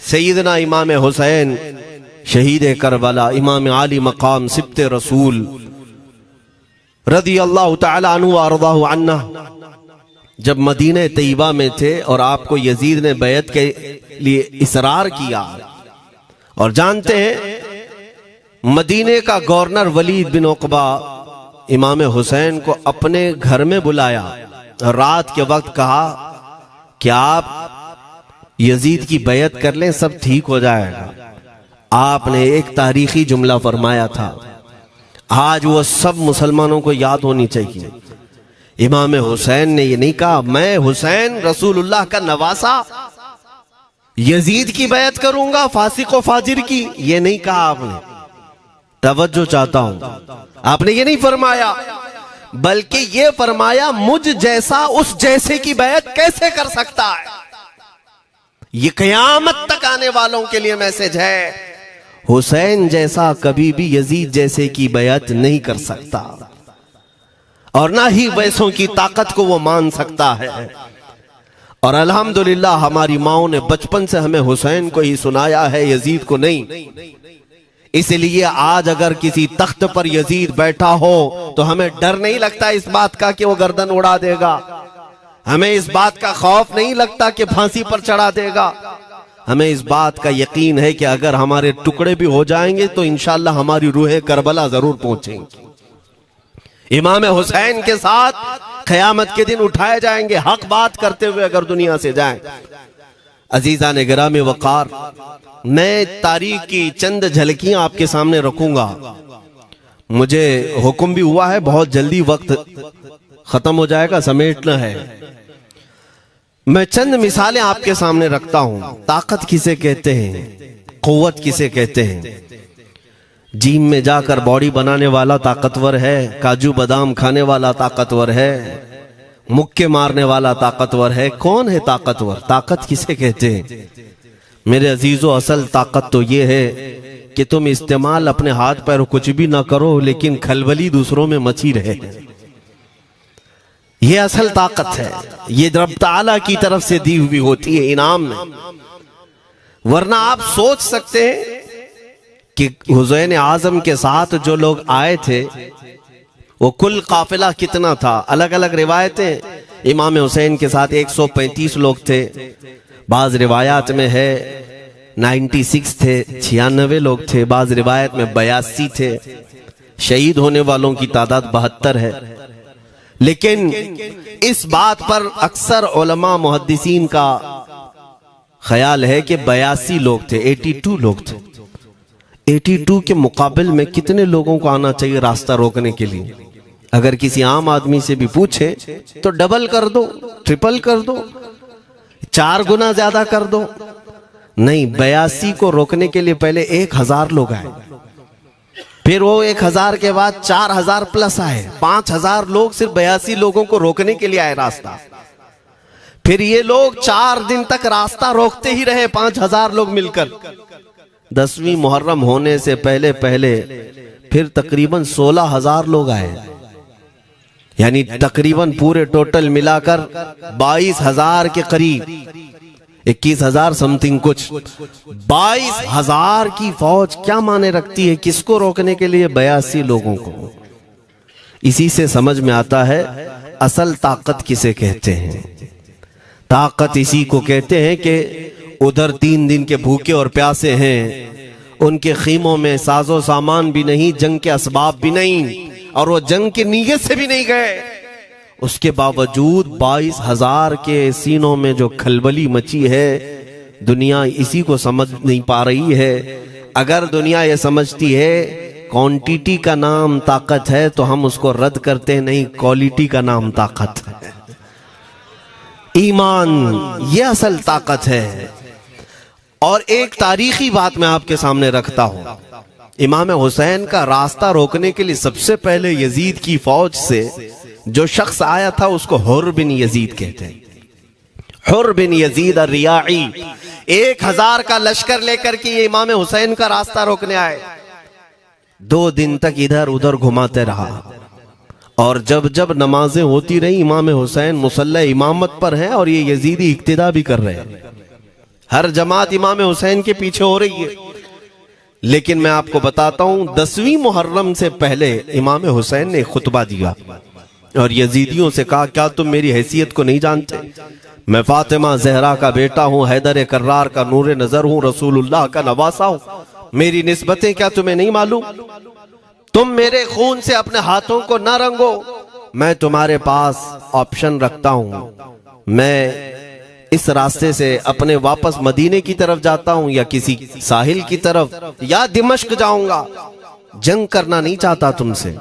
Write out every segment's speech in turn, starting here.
सैयदना इमाम हुसैन शहीद करबला, इमाम आली मकाम सिब्ते रसूल रदी अल्लाह तआला अन्हु व अर्ज़ाहु अन्ना, जब मदीने तैयबा में थे और आपको यजीद ने बैत के लिए इसरार किया, और जानते हैं मदीने का गवर्नर वलीद बिन उक़बा इमाम हुसैन को अपने घर में बुलाया और रात के वक्त कहा कि आप यजीद की बैत कर लें, सब ठीक हो जाएगा। आपने एक तारीखी जुमला फरमाया था, आज वो सब मुसलमानों को याद होनी चाहिए। इमाम हुसैन ने ये नहीं कहा मैं हुसैन रसूलुल्लाह का नवासा यजीद की बैत करूंगा फासिक व फाजिर की, ये नहीं कहा आपने। तवज्जो चाहता हूं, आपने ये नहीं फरमाया, बल्कि ये फरमाया मुझ जैसा उस जैसे की बैत कैसे कर सकता है। ये क़यामत तक आने वालों के लिए मैसेज है, हुसैन जैसा कभी भी यजीद जैसे की बैत नहीं कर सकता, और ना ही वैसों की ताकत को वो मान सकता है। और अल्हम्दुलिल्लाह हमारी माओ ने बचपन से हमें हुसैन को ही सुनाया है, यजीद को नहीं। इसलिए आज अगर किसी तख्त पर यजीद बैठा हो तो हमें डर नहीं लगता इस बात का कि वो गर्दन उड़ा देगा, हमें इस बात का खौफ नहीं लगता कि फांसी पर चढ़ा देगा। हमें इस बात का यकीन है कि अगर हमारे टुकड़े भी हो जाएंगे तो इंशाअल्लाह हमारी रूह करबला जरूर पहुंचेंगी। इमाम हुसैन के साथ क़यामत के दिन उठाए जाएंगे, हक बात करते हुए अगर दुनिया से जाएं। अजीजा ने गिरामी वक़ार, मैं तारीख की चंद झलकियां आपके सामने रखूंगा। मुझे हुक्म भी हुआ है, बहुत जल्दी वक्त खत्म हो जाएगा, समेटना है। मैं चंद मिसालें आपके सामने रखता हूं। ताकत किसे कहते हैं, कुव्वत किसे कहते हैं। जिम में जाकर बॉडी बनाने वाला ताकतवर है, काजू बादाम खाने वाला ताकतवर है, मुक्के मारने वाला ताकतवर है। कौन है ताकतवर? ताकत किसे कहते हैं? मेरे अजीजों, असल ताकत तो ये है कि तुम इस्तेमाल अपने हाथ पैर कुछ भी ना करो, लेकिन खलबली दूसरों में मची रहे। ये असल ताकत है, ये रब ताला की तरफ से दी हुई होती है इनाम में। वरना आप सोच सकते हैं कि हुसैन आजम के साथ जो लोग आए थे वो कुल काफिला कितना था। अलग अलग रिवायतें, इमाम हुसैन के साथ 135 लोग थे, बाज रिवायात में है 96 थे, 96 लोग थे, बाज रिवायत में 82 थे। शहीद होने वालों की तादाद 72 है। लेकिन इस बात पर अक्सर उलमा मुहद्दिसीन का ख्याल है कि 82 लोग थे, 82 लोग थे। 82 के मुकाबिल में कितने लोगों को आना चाहिए रास्ता रोकने के लिए? अगर किसी आम आदमी से भी पूछे तो डबल कर दो, ट्रिपल कर दो, 4 गुना ज्यादा कर दो। नहीं, 82 को रोकने के लिए पहले 1000 लोग आए, फिर वो 1000 के बाद 4000 प्लस आए, 5000 लोग सिर्फ 82 लोगों को रोकने के लिए आए रास्ता। फिर ये लोग 4 दिन तक रास्ता रोकते ही रहे, 5000 लोग मिलकर। 10वीं मुहर्रम होने से पहले पहले फिर तकरीबन 16000 लोग आए, यानी तकरीबन पूरे टोटल मिलाकर 22000 के करीब, 21000 समथिंग कुछ। 22000 की फौज क्या माने रखती है? किसको रोकने के लिए? 82 लोगों को। इसी से समझ में आता है असल ताकत किसे कहते हैं। ताकत इसी को कहते हैं कि उधर 3 दिन के भूखे और प्यासे हैं, उनके खीमों में साजो सामान भी नहीं, जंग के असबाब भी नहीं, और वो जंग की नीयत से भी नहीं गए। उसके बावजूद 22000 के सीनों में जो खलबली मची है, दुनिया इसी को समझ नहीं पा रही है। अगर दुनिया ये समझती है क्वांटिटी का नाम ताकत है तो हम उसको रद्द करते हैं, नहीं, क्वालिटी का नाम ताकत है। ईमान ये असल ताकत है। और एक तारीखी बात मैं आपके सामने रखता हूं। इमाम हुसैन का रास्ता रोकने के लिए सबसे पहले यजीद की फौज से जो शख्स आया था उसको हुर बिन यजीद कहते हैं। हुर बिन यजीद रियाई 1000 का लश्कर लेकर के ये इमाम हुसैन का रास्ता रोकने आए। 2 दिन तक इधर उधर घुमाते रहा, और जब जब नमाजें होती रही, इमाम हुसैन मुसल्ला इमामत पर हैं और ये यजीदी इक्तिदा भी कर रहे हैं। हर जमात इमाम हुसैन के पीछे हो रही है। लेकिन मैं आपको बताता हूं 10वीं मुहर्रम से पहले इमाम हुसैन ने खुतबा दिया और यजीदियों से कहा, क्या तुम मेरी हैसियत को नहीं जानते? मैं फातिमा जहरा का बेटा हूं, हैदर कर्रार का नूर नजर हूं, रसूलुल्लाह का नवासा हूं। मेरी निस्बतें क्या तुम्हें नहीं मालूम? तुम मेरे खून से अपने हाथों को न रंगो। मैं तुम्हारे पास ऑप्शन रखता हूं, मैं इस रास्ते से अपने वापस मदीने की तरफ जाता हूं या किसी साहिल की तरफ या दिमश्क जाऊंगा। जंग करना नहीं चाहता तुमसे।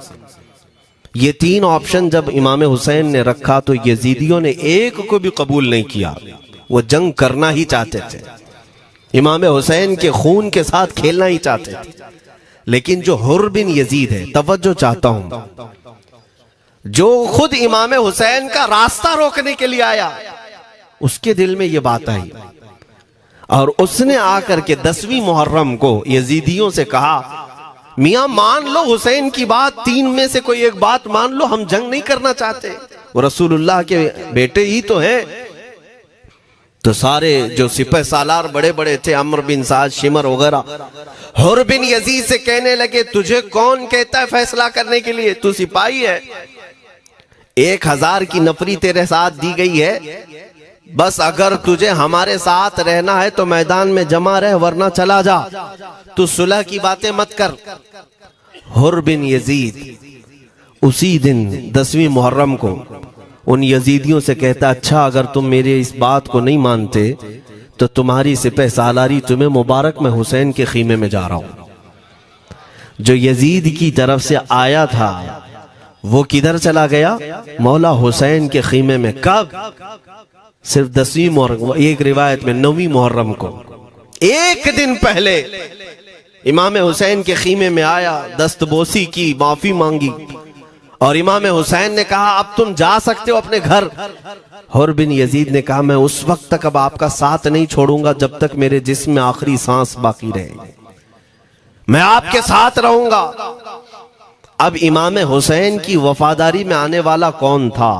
ये 3 ऑप्शन जब इमाम हुसैन ने रखा तो यजीदियों ने एक को भी कबूल नहीं किया। वो जंग करना ही चाहते थे, इमाम हुसैन के खून के साथ खेलना ही चाहते थे। लेकिन जो हुर बिन यजीद है, तवज्जो चाहता हूं, जो खुद इमाम हुसैन का रास्ता रोकने के लिए आया, उसके दिल में ये बात आई और उसने आकर के 10वीं मुहर्रम को यजीदियों से कहा, मियां मान लो हुसैन की बात, 3 में से कोई एक बात मान लो, हम जंग नहीं करना चाहते, वो रसूलुल्लाह के बेटे ही तो हैं। तो सारे जो सिपह सालार बड़े बड़े थे, अम्र बिन साद, शिमर वगैरह, हुर बिन यजीद से कहने लगे, तुझे कौन कहता है फैसला करने के लिए? तू सिपाही है, 1000 की नफरी तेरे साथ दी गई है, बस अगर तुझे हमारे साथ रहना है तो मैदान में जमा रह, वरना चला जा, तू सुलह की बातें मत कर। हुर बिन यजीद उसी दिन 10वीं मुहर्रम को उन यजीदियों से कहता, अच्छा अगर तुम मेरे इस बात को नहीं मानते तो तुम्हारी सिपह सालारी तुम्हें मुबारक, मैं हुसैन के खीमे में जा रहा हूं। जो यजीद की तरफ से आया था वो किधर चला गया? मौला हुसैन के खीमे में। कब? सिर्फ 10वीं मुहर्रम, एक रिवायत में 9वीं मुहर्रम को, एक दिन पहले इमाम हुसैन के खीमे में आया, दस्तबोसी की, माफी मांगी और इमाम हुसैन ने कहा, अब तुम जा सकते हो अपने घर। हुर बिन यजीद ने कहा, मैं उस वक्त तक अब आपका साथ नहीं छोड़ूंगा जब तक मेरे जिस्म में आखिरी सांस बाकी रहेगी, मैं आपके साथ रहूंगा। अब इमाम हुसैन की वफादारी में आने वाला कौन था?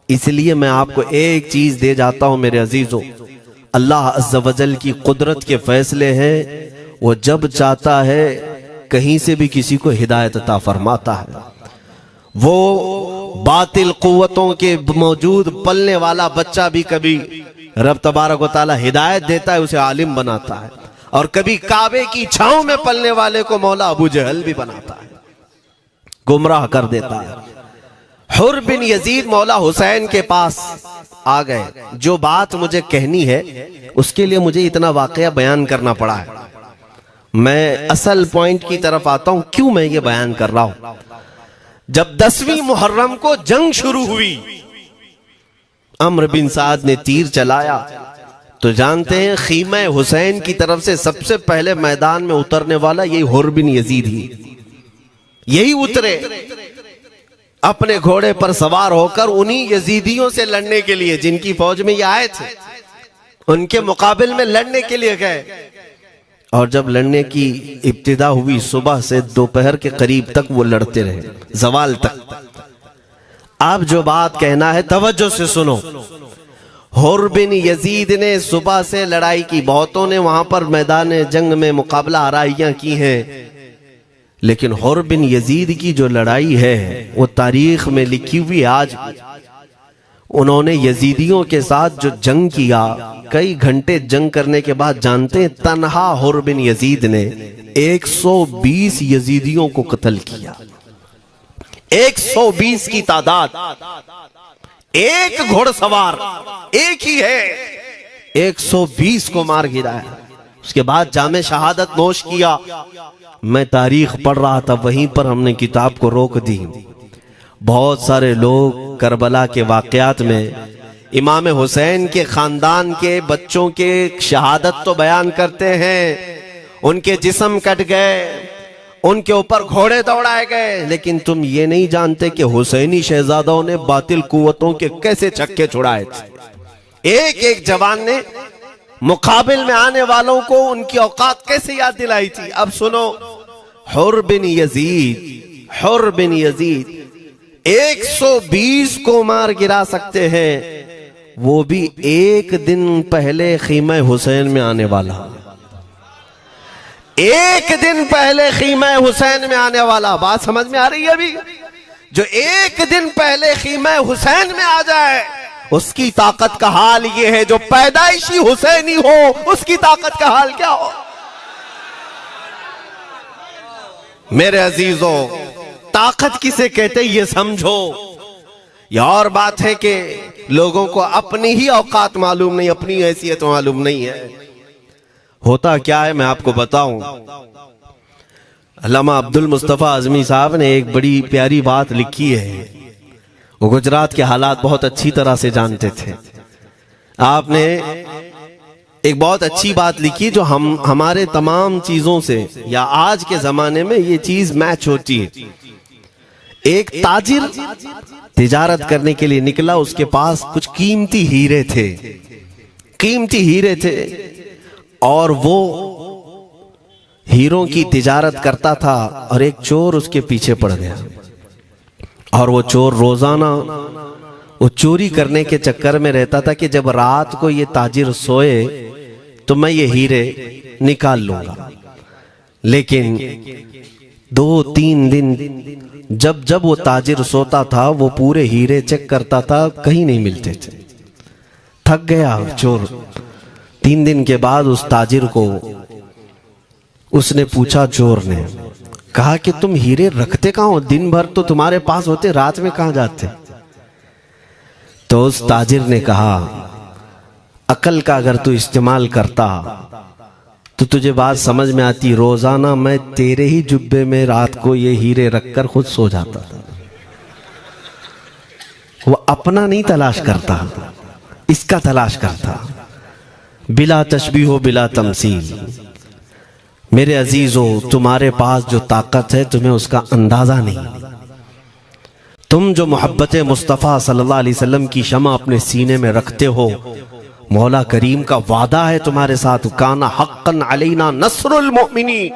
इसलिए मैं आपको एक चीज दे जाता हूं मेरे अजीजों, अल्लाह अज़्ज़ वजल की कुदरत के फैसले हैं, वो जब चाहता है कहीं से भी किसी को हिदायत अता फरमाता है। वो बातिल कुव्वतों के मौजूद पलने वाला बच्चा भी कभी रब तबारक व तआला हिदायत देता है, उसे आलिम बनाता है, और कभी काबे की छांव में पलने वाले को मौला अबू जहल भी बनाता है, गुमराह कर देता है। हुर बिन यजीद मौला हुसैन के पास आ गए। जो बात मुझे कहनी है उसके लिए मुझे इतना वाकया बयान करना पड़ा है। मैं असल पॉइंट की तरफ आता हूं, क्यों मैं ये बयान कर रहा हूं। जब 10वीं मुहर्रम को जंग शुरू हुई, अम्र बिन साद ने तीर चलाया, तो जानते हैं खीमा हुसैन की तरफ से सबसे पहले मैदान में उतरने वाला यही हुर बिन यजीद ही, यही उतरे अपने घोड़े पर सवार होकर उन्हीं यजीदियों से लड़ने के लिए जिनकी फौज में ये आए थे, उनके मुकाबले में लड़ने के लिए गए। और जब लड़ने की इब्तिदा हुई, सुबह से दोपहर के करीब तक वो लड़ते रहे, जवाल तक। अब जो बात कहना है तवज्जो से सुनो। हुर बिन यजीद ने सुबह से लड़ाई की, बहुतों ने वहां पर मैदान जंग में मुकाबला आराइयां की हैं, लेकिन हुर बिन यजीद की जो लड़ाई है वो तारीख में लिखी हुई। आज उन्होंने यजीदियों के साथ जो जंग किया, कई घंटे जंग करने के बाद, जानते हैं तन्हा हुर बिन यजीद ने 120 यजीदियों को कत्ल किया। 120 की तादाद, एक घोड़सवार एक ही है, 120 को मार गिराया। उसके बाद जामे शहादत नोश किया। मैं तारीख पढ़ रहा था, वहीं पर हमने किताब को रोक दी। बहुत सारे लोग करबला के वाकयात में इमाम हुसैन के खानदान के बच्चों के शहादत तो बयान करते हैं, उनके जिस्म कट गए, उनके ऊपर घोड़े दौड़ाए गए, लेकिन तुम ये नहीं जानते कि हुसैनी शहजादों ने बातिल कुव्वतों के कैसे छक्के छुड़ाए थे। एक एक जवान ने मुकाबिल में आने वालों को उनकी औकात कैसे याद दिलाई थी। अब सुनो, हुर बिन यजीद 120 को मार गिरा सकते हैं, वो भी एक दिन पहले खीमा हुसैन में आने वाला, एक दिन पहले खीमा हुसैन में आने वाला। बात समझ में आ रही है अभी? जो एक दिन पहले खीमा हुसैन में आ जाए उसकी ताकत का हाल ये है, जो पैदाइशी हुसैनी हो उसकी ताकत का हाल क्या हो। मेरे अजीजों, ताकत किसे कहते ये समझो। यह और बात है कि लोगों को अपनी ही औकात मालूम नहीं, अपनी हैसियत मालूम नहीं है। होता क्या है मैं आपको बताऊं। अल्लामा अब्दुल मुस्तफा आजमी साहब ने एक बड़ी प्यारी बात लिखी है। वो गुजरात के हालात बहुत अच्छी तरह से जानते थे। आपने एक बहुत अच्छी बात लिखी जो हमारे तमाम चीजों से या आज के जमाने में ये चीज मैच होती है। एक ताजिर तिजारत करने के लिए निकला, उसके पास कुछ कीमती हीरे थे, कीमती हीरे थे, और वो हीरों की तिजारत करता था और एक चोर उसके पीछे पड़ गया। और वो चोर रोजाना वो चोरी करने के चक्कर में रहता था कि जब रात को ये ताजिर सोए तो मैं ये हीरे निकाल लूंगा। लेकिन 2-3 दिन जब जब वो ताजिर सोता था वो पूरे हीरे चेक करता था, कहीं नहीं मिलते थे। थक गया चोर। 3 दिन के बाद उस ताजिर को उसने पूछा, चोर ने कहा कि तुम हीरे रखते कहां हो? दिन भर तो तुम्हारे पास होते, रात में कहां जाते? तो उस ताजिर ने कहा, अकल का अगर तू इस्तेमाल करता तो तुझे बात समझ में आती। रोजाना मैं तेरे ही जुब्बे में रात को ये हीरे रखकर खुद सो जाता था। वो अपना नहीं तलाश करता, इसका तलाश करता। बिला तशबीह बिला तमसील। मेरे अजीजों, तुम्हारे पास जो ताकत है तुम्हें उसका अंदाजा नहीं। तुम जो मोहब्बत मुस्तफ़ा सल्लल्लाहु अलैहि वसल्लम की शमा अपने सीने में रखते हो, मौला करीम का वादा है तुम्हारे साथ, काना हक्कन अलैना नस्रुल मोमिनीन।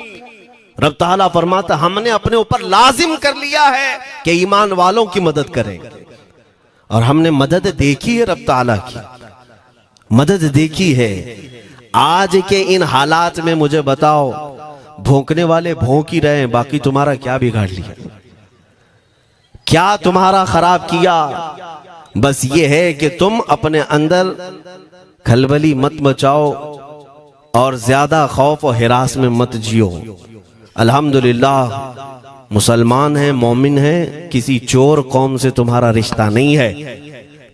रब ताला फरमाता हमने अपने ऊपर लाजिम कर लिया है कि ईमान वालों की मदद करें। और हमने मदद देखी है, रब ताला की मदद देखी है। आज के इन हालात में मुझे बताओ, भौंकने वाले भौंक ही रहे हैं, बाकी तुम्हारा क्या बिगाड़ लिया, क्या तुम्हारा खराब किया? बस ये है कि तुम अपने अंदर खलबली मत मचाओ और ज्यादा खौफ और हिरास में मत जियो। अल्हम्दुलिल्लाह मुसलमान हैं, मोमिन हैं, किसी चोर कौम से तुम्हारा रिश्ता नहीं है।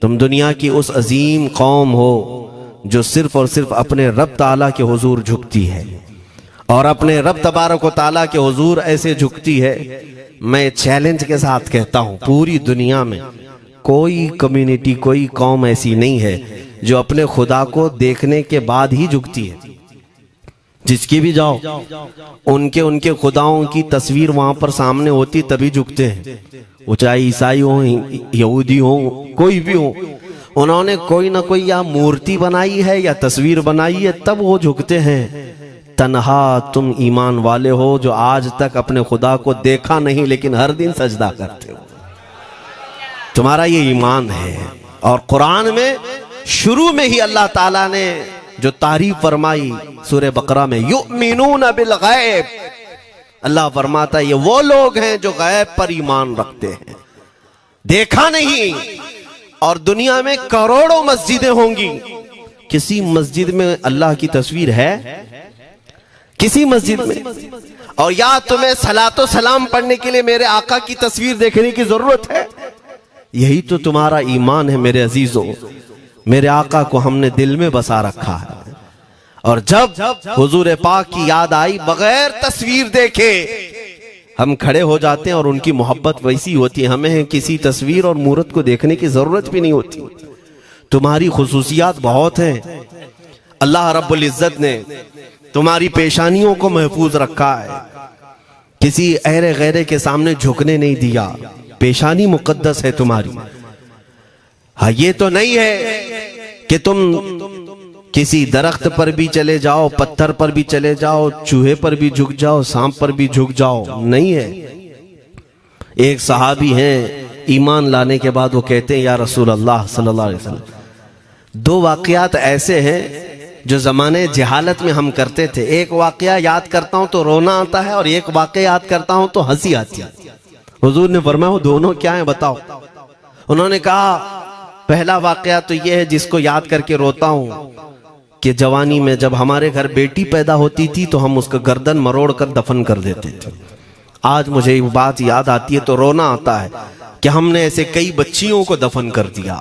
तुम दुनिया की उस अजीम कौम हो जो सिर्फ और सिर्फ अपने रब ताला के हुजूर झुकती है, और अपने रब तबारक व ताला के हुजूर ऐसे झुकती है। मैं चैलेंज के साथ कहता हूं, पूरी दुनिया में कोई कम्युनिटी, कोई कौम ऐसी नहीं है जो अपने खुदा को देखने के बाद ही झुकती है। जिसकी भी जाओ, उनके खुदाओं की तस्वीर वहां पर सामने होती तभी झुकते हैं। वो चाहे ईसाई हो, यहूदी हो, कोई भी हो, उन्होंने कोई ना कोई या मूर्ति बनाई है या तस्वीर बनाई है, तब वो झुकते हैं। तन्हा तुम ईमान वाले हो जो आज तक अपने खुदा को देखा नहीं लेकिन हर दिन सजदा करते हो, तुम्हारा ये ईमान है। और कुरान में शुरू में ही अल्लाह ताला ने जो तारीफ फरमाई सूरह बकरा में, युमिनून बिल गैब, अल्लाह फरमाता है ये वो लोग हैं जो गैब पर ईमान रखते हैं, देखा नहीं। और दुनिया में करोड़ों मस्जिदें होंगी, किसी मस्जिद में अल्लाह की तस्वीर है? किसी मस्जिद में? और या तुम्हें सलातो सलाम पढ़ने के लिए मेरे आका की तस्वीर देखने की जरूरत है? यही तो तुम्हारा ईमान है मेरे अजीजों। मेरे आका को हमने दिल में बसा रखा है, और जब हुजूर पाक की याद आई, बगैर तस्वीर देखे हम खड़े हो जाते हैं। और उनकी मोहब्बत वैसी होती है, हमें किसी तस्वीर और मूरत को देखने की जरूरत भी नहीं होती। तुम्हारी खुसूसियात बहुत हैं। अल्लाह रब्बुल इज्जत ने तुम्हारी पेशानियों को महफूज रखा है, किसी अहरे गैरे के सामने झुकने नहीं दिया। पेशानी मुकद्दस है तुम्हारी। हाँ, ये तो नहीं है कि तुम किसी दरख्त पर भी चले जाओ, पत्थर पर भी चले जाओ, चूहे पर भी झुक जाओ, सांप पर भी झुक जाओ, नहीं है। एक सहाबी हैं, ईमान लाने के बाद वो कहते हैं, या रसूल अल्लाह सल्लल्लाहु अलैहि वसल्लम, दो वाकयात ऐसे हैं जो जमाने जहालत में हम करते थे। एक वाकया याद करता हूं तो रोना आता है और एक वाकया याद करता हूं तो हंसी आती है। हुजूर ने फरमाया वो दोनों क्या है बताओ। उन्होंने कहा पहला वाकया तो ये है जिसको याद करके रोता हूं कि जवानी में जब हमारे घर बेटी पैदा होती थी तो हम उसका गर्दन मरोड़ कर दफन कर देते थे। आज मुझे वो बात याद आती है तो रोना आता है कि हमने ऐसे कई बच्चियों को दफन कर दिया।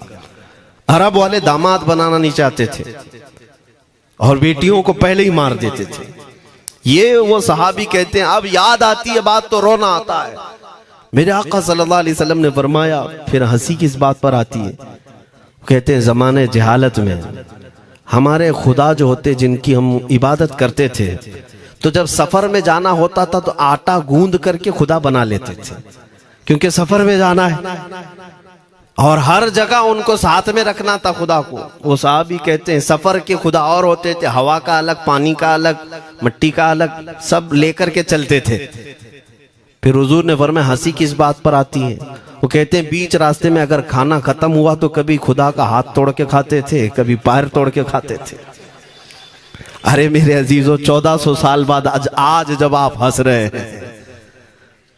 अरब वाले दामाद बनाना नहीं चाहते थे और बेटियों को पहले ही मार देते थे। ये वो सहाबी कहते हैं अब याद आती है बात तो रोना आता है। मेरे आका सल्लल्लाहु अलैहि वसल्लम ने फरमाया फिर हंसी किस बात पर आती है। कहते हैं जमाने जहालत में हमारे खुदा जो होते जिनकी हम इबादत करते थे तो जब सफर में जाना होता था तो आटा गूंद करके खुदा बना लेते थे, क्योंकि सफर में जाना है और हर जगह उनको साथ में रखना था खुदा को। वो साहबी कहते हैं सफर के खुदा और होते थे, हवा का अलग, पानी का अलग, मिट्टी का अलग, सब लेकर के चलते थे। फिर हुजूर ने फरमाया हंसी किस बात पर आती है। वो कहते हैं बीच रास्ते में अगर खाना खत्म हुआ तो कभी खुदा का हाथ तोड़ के खाते थे, कभी पैर तोड़ के खाते थे। अरे मेरे अजीजों 1400 साल बाद आज जब आप हंस रहे हैं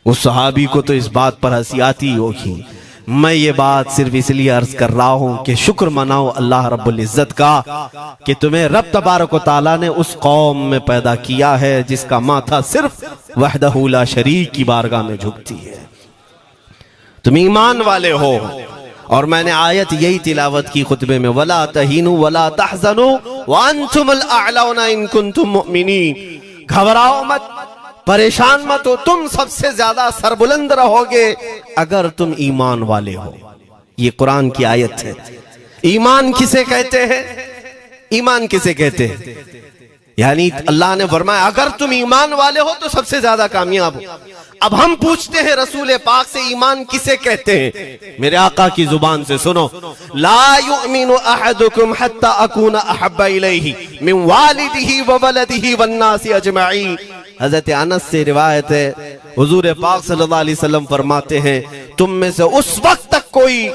उस सहाबी को तो इस बात पर हंसी आती होगी। मैं ये बात सिर्फ इसलिए अर्ज कर रहा हूं कि शुक्र मनाओ अल्लाह रब्बुल इज्जत का कि तुम्हें रब तबारक व तआला ने उस कौम में पैदा किया है जिसका माथा सिर्फ वहदहू ला शरीक की बारगाह में झुकती है। तुम ईमान वाले हो। और मैंने आयत यही तिलावत की खुतबे में, वला तहीनु वला तहज़नु व अंतुमुल अअलौना इन कुंतुम मुमिनीन। घबराओ मत, परेशान मत हो, तुम सबसे ज्यादा सरबुलंद रहोगे अगर तुम ईमान वाले हो। ये कुरान की आयत है। ईमान किसे कहते हैं? ईमान किसे कहते हैं? यानी अल्लाह ने फरमाया अगर तुम ईमान वाले हो तो सबसे ज्यादा कामयाब हो। अब हम पूछते हैं रसूल पाक से ईमान किसे कहते हैं? मेरे आका की जुबान से सुनो, ला युमिनु अहदुकुम हत्ता अकूना अहब्बा इलैहि मिन वालिदिही व वलदिही वन नासी अजमईन। हजरत अनस से रिवायत है, हुजूर पाक सल्लल्लाहु अलैहि वसल्लम फरमाते हैं तुम में से उस वक्त तक कोई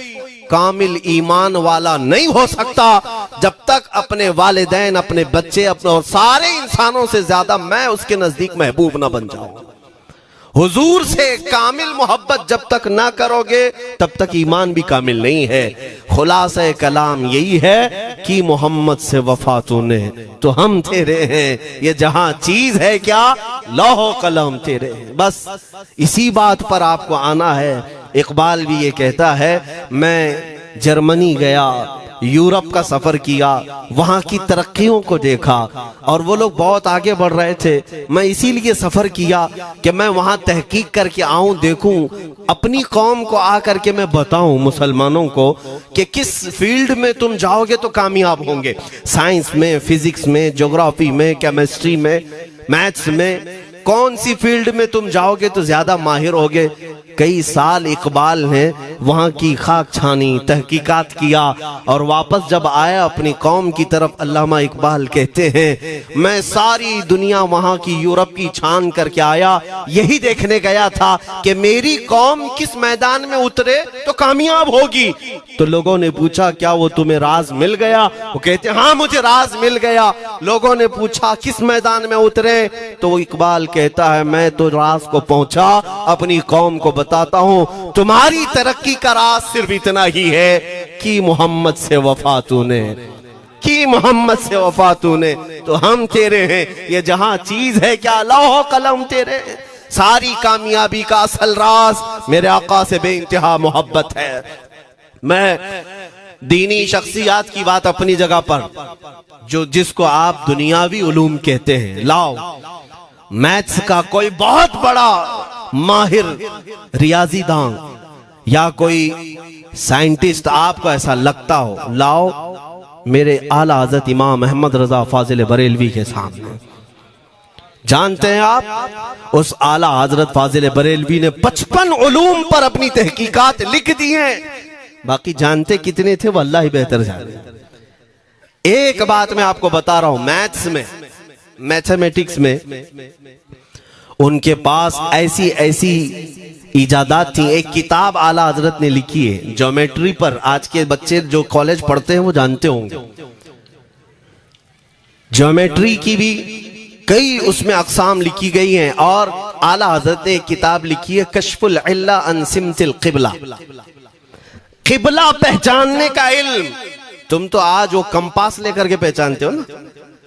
कामिल ईमान वाला नहीं हो सकता जब तक अपने वालिदैन, अपने बच्चे, अपने और सारे इंसानों से ज्यादा मैं उसके नजदीक महबूब ना बन जाऊं। हुजूर से कामिल मोहब्बत जब तक ना करोगे तब तक ईमान भी कामिल नहीं है। खुलासा कलाम यही है कि मोहम्मद से वफा तूने तो हम तेरे हैं, ये जहां चीज है क्या लौह कलम तेरे हैं। बस इसी बात पर आपको आना है। इकबाल भी ये कहता है मैं जर्मनी गया, यूरोप का सफर किया, वहां की तरक्कियों को देखा और वो लोग बहुत आगे बढ़ रहे थे। मैं इसीलिए सफर किया कि मैं वहां तहकीक करके आऊं, देखूं, अपनी कौम को आकर के मैं बताऊं मुसलमानों को कि किस फील्ड में तुम जाओगे तो कामयाब होंगे। साइंस में, फिजिक्स में, ज्योग्राफी में, केमिस्ट्री में, मैथ्स में, कौन सी फील्ड में तुम जाओगे तो ज्यादा माहिर होगे। कई साल इकबाल ने वहां की खाक छानी, तहकीकात किया और वापस जब आया अपनी कौम की तरफ, अल्लामा इकबाल कहते हैं मैं सारी दुनिया वहां की यूरोप की छान करके आया, यही देखने गया था कि मेरी कौम किस मैदान में उतरे तो कामयाब होगी। तो लोगों ने पूछा क्या वो तुम्हें राज मिल गया? वो कहते हाँ मुझे राज मिल गया। लोगों ने पूछा किस मैदान में उतरे? तो वो इकबाल कहता है मैं तो राज को पहुंचा, अपनी कौम को बताता हूं तुम्हारी तरक्की का राज सिर्फ इतना ही है कि मोहम्मद से वफा तूने, कि मोहम्मद से वफा तूने तो हम तेरे हैं। ये जहां चीज है क्या लौह कलम तेरे हैं। सारी कामयाबी का असल राज मेरे आका से बेइंतहा मोहब्बत है। मैं दीनी शख्सियात की बात अपनी जगह पर, जो जिसको आप दुनियावी उलूम कहते हैं, लाओ मैथ्स का कोई बहुत बड़ा माहिर रियाजीदान या कोई साइंटिस्ट आपको ऐसा लगता हो, लाओ मेरे आला हजरत इमाम अहमद रजा फाजिल बरेलवी के सामने। जानते हैं आप उस आला हजरत फाजिल बरेलवी ने 55 उलूम पर अपनी तहकीकात लिख दी हैं। बाकी जानते कितने थे वो अल्लाह ही बेहतर जाने। एक बात मैं आपको बता रहा हूं, मैथ्स में, मैथमेटिक्स में उनके पास ऐसी ऐसी इजादात थी। एक किताब आला हजरत ने लिखी है ज्योमेट्री पर, आज के बच्चे जो कॉलेज पढ़ते हैं वो जानते होंगे। ज्योमेट्री की भी कई उसमें अक़साम लिखी गई हैं, और आला हजरत ने एक किताब लिखी है कश्फुल इल्ला अन सिमतिल क़िबला, क़िबला पहचानने का इल्म। तुम तो आज वो कंपास लेकर के पहचानते हो ना,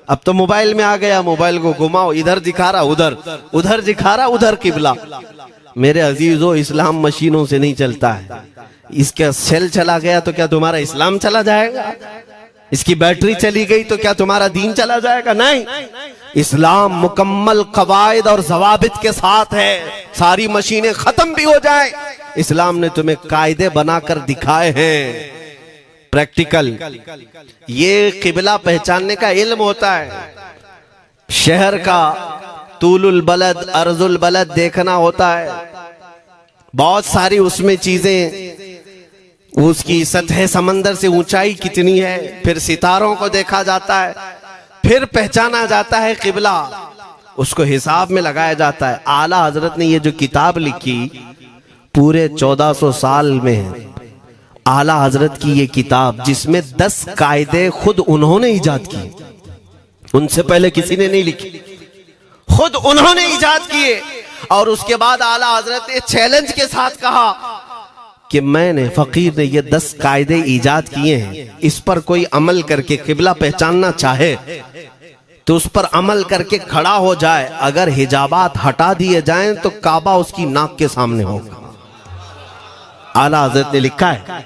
अब तो मोबाइल में आ गया, मोबाइल को घुमाओ, इधर दिखा रहा उधर, उधर दिखा रहा उधर क़िबला। मेरे अजीजों, इस्लाम मशीनों से नहीं चलता है। इसका सेल चला गया तो क्या तुम्हारा इस्लाम चला जाएगा? इसकी बैटरी चली गई तो क्या तुम्हारा दीन चला जाएगा? नहीं, इस्लाम मुकम्मल कवायद और ज़वाबित के साथ है। सारी मशीनें खत्म भी हो जाए, इस्लाम ने तुम्हें कायदे बनाकर दिखाए हैं, प्रैक्टिकल। ये क़िबला पहचानने का इल्म होता है। शहर का तूलुल बलद अर्जुल बलद देखना होता है, बहुत सारी उसमें चीजें, उसकी सतह समंदर से ऊंचाई कितनी है, फिर सितारों को देखा जाता है, फिर पहचाना जाता है क़िबला, उसको हिसाब में लगाया जाता है। आला हजरत ने ये जो किताब लिखी पूरे 1400 साल में है। आला हजरत की ये किताब जिसमें 10 कायदे खुद उन्होंने इजाद किए, उनसे पहले किसी ने नहीं लिखी, खुद उन्होंने इजाद किए। और उसके बाद आला हजरत ने चैलेंज के साथ कहा कि मैंने, फकीर ने ये 10 कायदे इजाद किए हैं, इस पर कोई अमल करके क़िबला पहचानना चाहे तो उस पर अमल करके खड़ा हो जाए। अगर हिजाबात हटा दिए जाएं तो काबा उसकी नाक के सामने होगा। आला हजरत ने लिखा है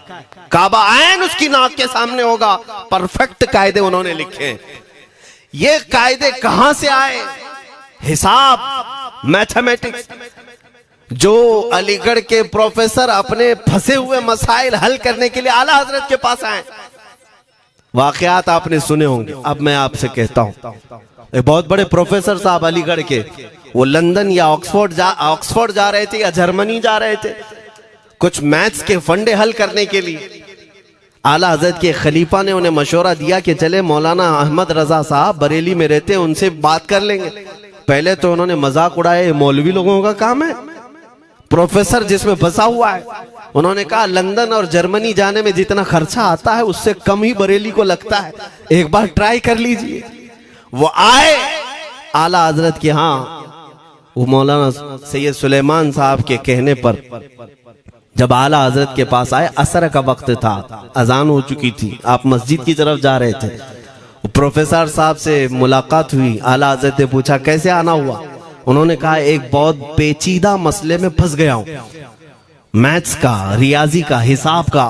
काबा ऐन उसकी नाक के सामने होगा। परफेक्ट कायदे उन्होंने लिखे। ये कायदे कहां से आए? हिसाब, मैथमेटिक्स। जो अलीगढ़ के प्रोफेसर अपने फंसे हुए मसाइल हल करने के लिए आला हजरत के पास आए, वाकयात आपने सुने होंगे। अब मैं आपसे कहता हूं, एक बहुत बड़े प्रोफेसर साहब अलीगढ़ के, वो लंदन या ऑक्सफोर्ड जा रहे थे या जर्मनी जा रहे थे कुछ मैथ्स के फंडे हल करने के लिए। आला हजरत के खलीफा ने उन्हें मशवरा दिया कि चले मौलाना अहमद रजा साहब बरेली में रहते हैं, उनसे बात कर लेंगे। पहले तो उन्होंने मजाक उड़ाया, मौलवी लोगों का काम है, प्रोफेसर जिसमें फंसा हुआ है। उन्होंने कहा लंदन और जर्मनी जाने में जितना खर्चा आता है उससे कम ही बरेली को लगता है, एक बार ट्राई कर लीजिए। वो आए आला हजरत के यहाँ, वो मौलाना सैयद सुलेमान साहब के कहने पर जब आला हजरत के पास आए, असर का वक्त था, अजान हो चुकी थी, आप मस्जिद की तरफ जा रहे थे। प्रोफेसर साहब से मुलाकात हुई। आला हजरत ने पूछा कैसे आना हुआ? उन्होंने कहा एक बहुत पेचीदा मसले में फंस गया हूं, मैथ्स का, रियाजी का, हिसाब का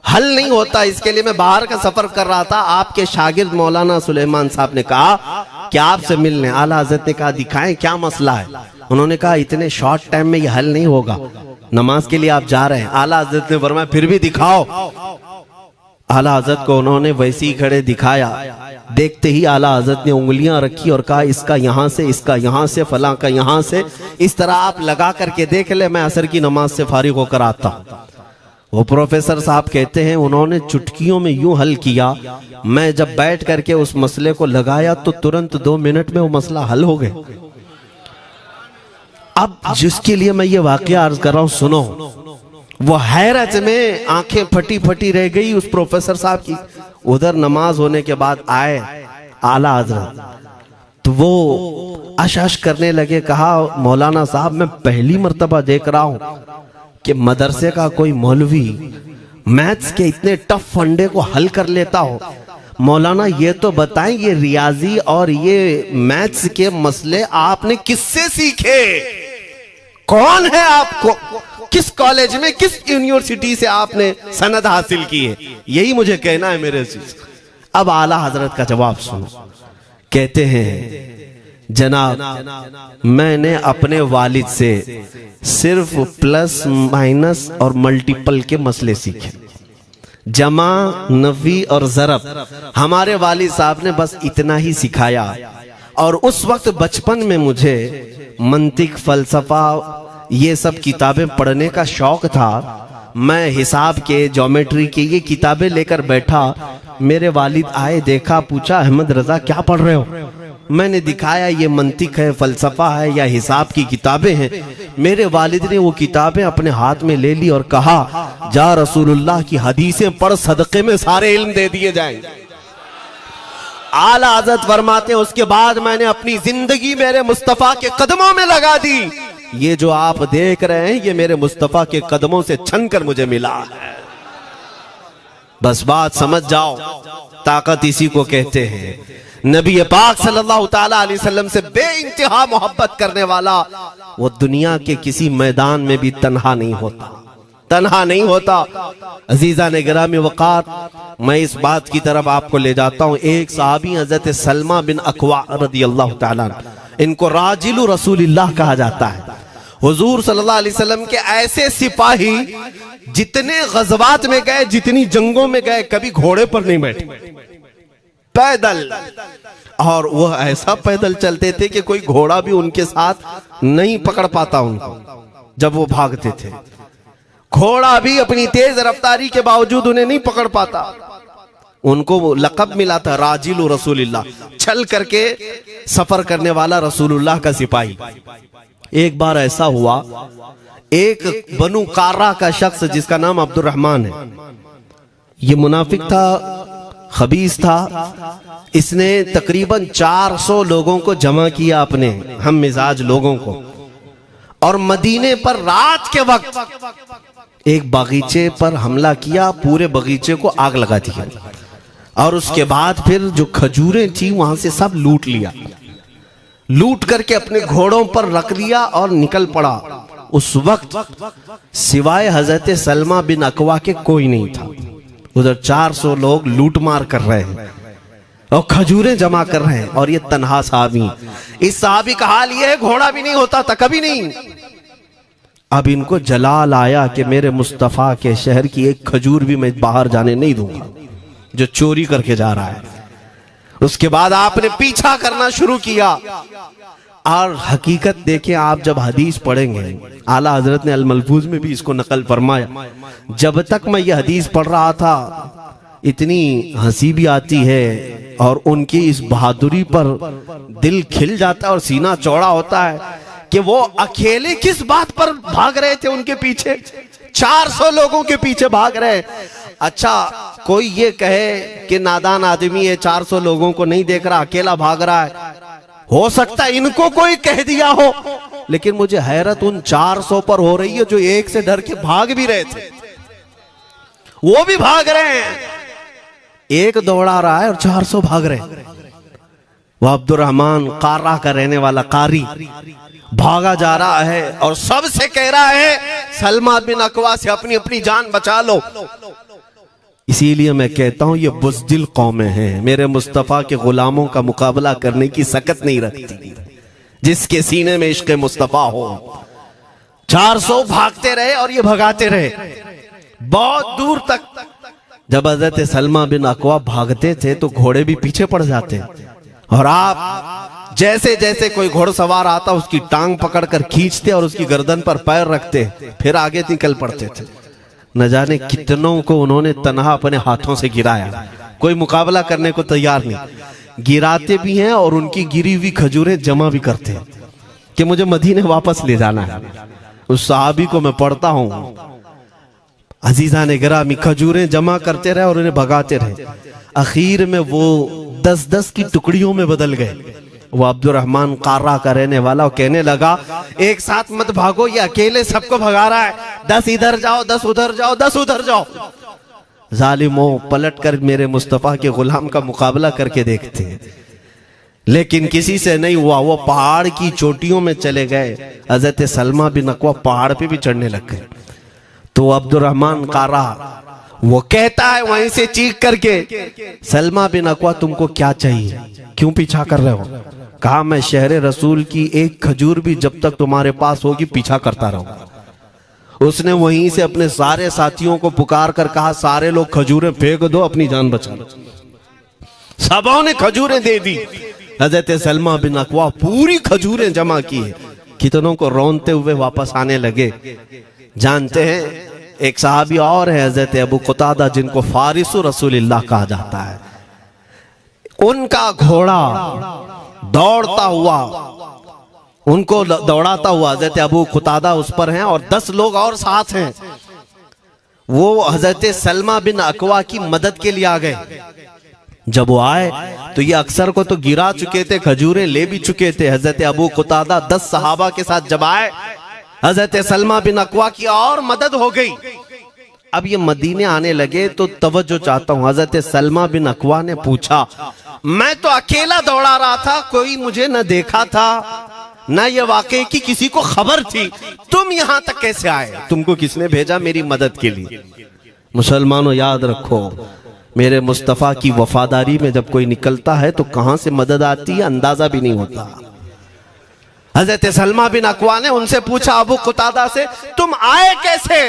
हल नहीं होता, इसके लिए मैं बाहर का सफर कर रहा था। आपके शागिर्द मौलाना सुलेमान साहब ने कहा कि आपसे मिलने। आला हजरत ने कहा दिखाएं क्या मसला है? उन्होंने कहा इतने शॉर्ट टाइम में ये हल नहीं होगा, नमाज के लिए आप जा रहे हैं। आला हजरत ने फरमाया फिर भी दिखाओ। आला हजरत को उन्होंने वैसे ही खड़े दिखाया। देखते ही आला हजरत ने उंगलियां रखी और कहा इसका यहां से, इसका यहां से, फलां का यहां से, इस तरह आप लगा करके देख ले, मैं असर की नमाज से फारिग होकर आता हूं। वो प्रोफेसर साहब कहते हैं उन्होंने चुटकियों में यूं हल किया, मैं जब बैठ करके उस मसले को लगाया तो तुरंत 2 मिनट में वो मसला हल हो गया। अब जिसके लिए मैं ये वाकया अर्ज कर रहा हूं सुनो। वो हैरत में आंखें फटी फटी रह गई उस प्रोफेसर साहब की। उधर नमाज होने के बाद आए आला हजरत, तो वो अश करने लगे। कहा मौलाना साहब मैं पहली मर्तबा देख रहा हूं कि मदरसे का कोई मौलवी मैथ्स के इतने टफ फंडे को हल कर लेता हो। मौलाना ये तो बताएं ये रियाजी और ये मैथ्स के मसले आपने किससे सीखे? कौन है आपको? किस कॉलेज में, किस यूनिवर्सिटी से आपने सनद हासिल की है? यही मुझे कहना है मेरे अजीज। अब आला हजरत का जवाब सुनो। कहते हैं जनाब मैंने अपने वालिद से सिर्फ प्लस माइनस और मल्टीपल के मसले सीखे, जमा, नफी और ज़रब हमारे वालिद साहब ने बस इतना ही सिखाया। और उस वक्त बचपन में मुझे मंतिक, फलसफा, ये सब किताबें पढ़ने का शौक था। मैं हिसाब के, ज्योमेट्री के ये किताबें लेकर बैठा। मेरे वालिद आए, देखा, पूछा अहमद रजा क्या पढ़ रहे हो? मैंने दिखाया ये मंतिक है, फलसफा है या हिसाब की किताबें हैं। मेरे वालिद ने वो किताबें अपने हाथ में ले ली और कहा जा रसूलुल्लाह की हदीसें पढ़, सदक़े में सारे इल्म दे दिए जाएंगे। आला हज़रत फरमाते हैं उसके बाद मैंने अपनी जिंदगी मेरे मुस्तफा के कदमों में लगा दी। ये जो आप देख रहे हैं ये मेरे मुस्तफा के कदमों से छन कर मुझे मिला है। बस बात समझ जाओ, ताकत इसी को कहते हैं। नबी पाक सल्लल्लाहु ताला अलैहि वसल्लम से बेइंतहा मोहब्बत करने वाला वो दुनिया के किसी मैदान में भी तन्हा नहीं होता, तन्हा नहीं होता। अजीजा ने गिरामी वक़ार, मैं इस बात की तरफ आपको ले जाता हूँ। एक सहाबी हजरत सलमा बिन अक्वा रदियल्लाहु ताला, इनको राजिलु रसूलिल्लाह कहा जाता है। हुजूर सल्लल्लाहु अलैहि वसल्लम के ऐसे सिपाही जितने गज़वात में गए, जितनी जंगों में गए, कभी घोड़े पर नहीं बैठे, पैदल। और वह ऐसा पैदल चलते थे कि कोई घोड़ा भी उनके साथ नहीं पकड़ पाता उनको जब वो भागते थे। घोड़ा भी अपनी तेज रफ्तारी के बावजूद उन्हें नहीं पकड़ पाता। उनको वो लक़ब मिला था राजिलु रसूलिल्लाह, छल करके सफर करने वाला रसूलुल्लाह का सिपाही। एक बार ऐसा हुआ, एक बनु कार्रा का शख्स जिसका नाम अब्दुर्रहमान है, ये मुनाफिक था, खबीस था। इसने तकरीबन 400 लोगों को जमा किया, अपने हम मिजाज लोगों को, और मदीने पर रात के वक्त एक बगीचे पर हमला किया, पूरे बगीचे को आग लगा दिया और उसके बाद फिर जो खजूरें थी वहां से सब लूट लिया, लूट करके अपने घोड़ों पर रख लिया और निकल पड़ा। उस वक्त सिवाय हजरत सलमा बिन अकवा के कोई नहीं था। उधर 400 लोग लूट मार कर रहे हैं और खजूरें जमा कर रहे हैं, और ये तन्हा साहबी। इस साहबी का हाल ये है, घोड़ा भी नहीं होता था कभी नहीं। अब इनको जलाल आया कि मेरे मुस्तफा के शहर की एक खजूर भी मैं बाहर जाने नहीं दूंगा जो चोरी करके जा रहा है। उसके बाद आपने पीछा करना शुरू किया। और हकीकत देखें, आप जब हदीस पढ़ेंगे, आला हजरत ने अल मलफूज में भी इसको नकल फरमाया। जब तक मैं ये हदीस पढ़ रहा था इतनी हंसी भी आती है और उनकी इस बहादुरी पर दिल खिल जाता है और सीना चौड़ा होता है कि वो अकेले किस बात पर भाग रहे थे, उनके पीछे 400 लोगों के पीछे भाग रहे। अच्छा, कोई ये कहे कि नादान आदमी है, 400 लोगों को नहीं देख रहा, अकेला भाग रहा है, हो सकता है इनको कोई कह दिया हो, लेकिन मुझे हैरत उन 400 पर हो रही है जो एक से डर के भाग भी रहे थे। वो भी भाग रहे हैं, एक दौड़ा रहा है और 400 भाग रहे हैं। वह अब्दुर्रहमान कार्रा का रहने वाला कारी भागा जा रहा है और सबसे कह रहा है सलमा बिन अकवा से अपनी अपनी जान बचा लो। इसीलिए मैं कहता हूं ये बुज़दिल कौमें हैं, मेरे मुस्तफा के गुलामों का मुकाबला करने की सकत नहीं रखती जिसके सीने में इश्क़ मुस्तफा हो। 400 भागते रहे और ये भगाते रहे बहुत दूर तक। जब हज़रत सलमा बिन अकवा भागते थे तो घोड़े भी पीछे पड़ जाते, और आप जैसे जैसे कोई घोड़सवार आता उसकी टांग पकड़कर खींचते और उसकी गर्दन पर पैर रखते, फिर आगे निकल पड़ते थे। न जाने कितनों को उन्होंने तन्हा अपने हाथों से गिराया, कोई मुकाबला करने को तैयार नहीं। गिराते भी हैं और उनकी गिरी हुई खजूरें जमा भी करते हैं कि मुझे मदीने वापस ले जाना है। उस सहाबी को मैं पढ़ता हूं, अजीजा ने गिरामी खजूरें जमा करते रहे और उन्हें भगाते रहे। आखिर में वो 10-10 की टुकड़ियों में बदल गए। वो अब्दुर्रहमान कार्रा का रहने वाला कहने लगा, एक साथ मत भागो, ये अकेले सबको भगा रहा है, 10 इधर जाओ, 10 उधर जाओ, 10 उधर जाओ। जालिमों, पलट कर मेरे मुस्तफा के गुलाम का मुकाबला करके देखते हैं, लेकिन किसी से नहीं हुआ। वो पहाड़ की चोटियों में चले गए। हज़रत सलमा बिन अकवा पहाड़ पे भी चढ़ने लग गए। तो अब्दुर्रहमान कार्रा वो कहता है वहीं से चीख करके, सलमा बिन अकवा तुमको क्या चाहिए, क्यों पीछा कर रहे हो? कहा, मैं शहर रसूल की एक खजूर भी जब तक तुम्हारे पास होगी पीछा करता रहूंगा। उसने वहीं से अपने सारे साथियों को पुकार कर कहा, सारे लोग खजूरें फेंक दो, अपनी जान बचा लो। सबों ने खजूरें दे दी। हज़रत सलमा बिन अकवा पूरी खजूरें जमा की है, कितनों को रोनते हुए वापस आने लगे। जानते हैं, एक सहाबी और है हज़रत अबू क़तादा, जिनको फारिसु रसूलिल्लाह कहा जाता है। उनका घोड़ा दौड़ता हुआ, उनको दौड़ाता हुआ हजरत अबू कुतादा उस पर हैं और 10 लोग और साथ हैं। वो हजरत सलमा बिन अकवा की मदद के लिए आ गए। जब वो आए तो ये अक्सर को तो गिरा चुके थे, खजूरें ले भी चुके थे। हजरत अबू कुतादा 10 सहाबा के साथ जब आए, हजरत सलमा बिन अकवा की और मदद हो गई। अब ये मदीने आने लगे तो तवज्जो चाहता हूं। हजरत सलमा बिन अकवा ने पूछा, मैं तो अकेला दौड़ा रहा था, कोई मुझे न देखा था, न ये वाकई की किसी को खबर थी, तुम यहां तक कैसे आए? तुमको किसने भेजा मेरी मदद के लिए? मुसलमानों याद रखो, मेरे मुस्तफा की वफादारी में जब कोई निकलता है तो कहां से मदद आती है अंदाजा भी नहीं होता। हजरत सलमा बिन अकवा ने उनसे पूछा अबू कुतादा से, तुम आए कैसे?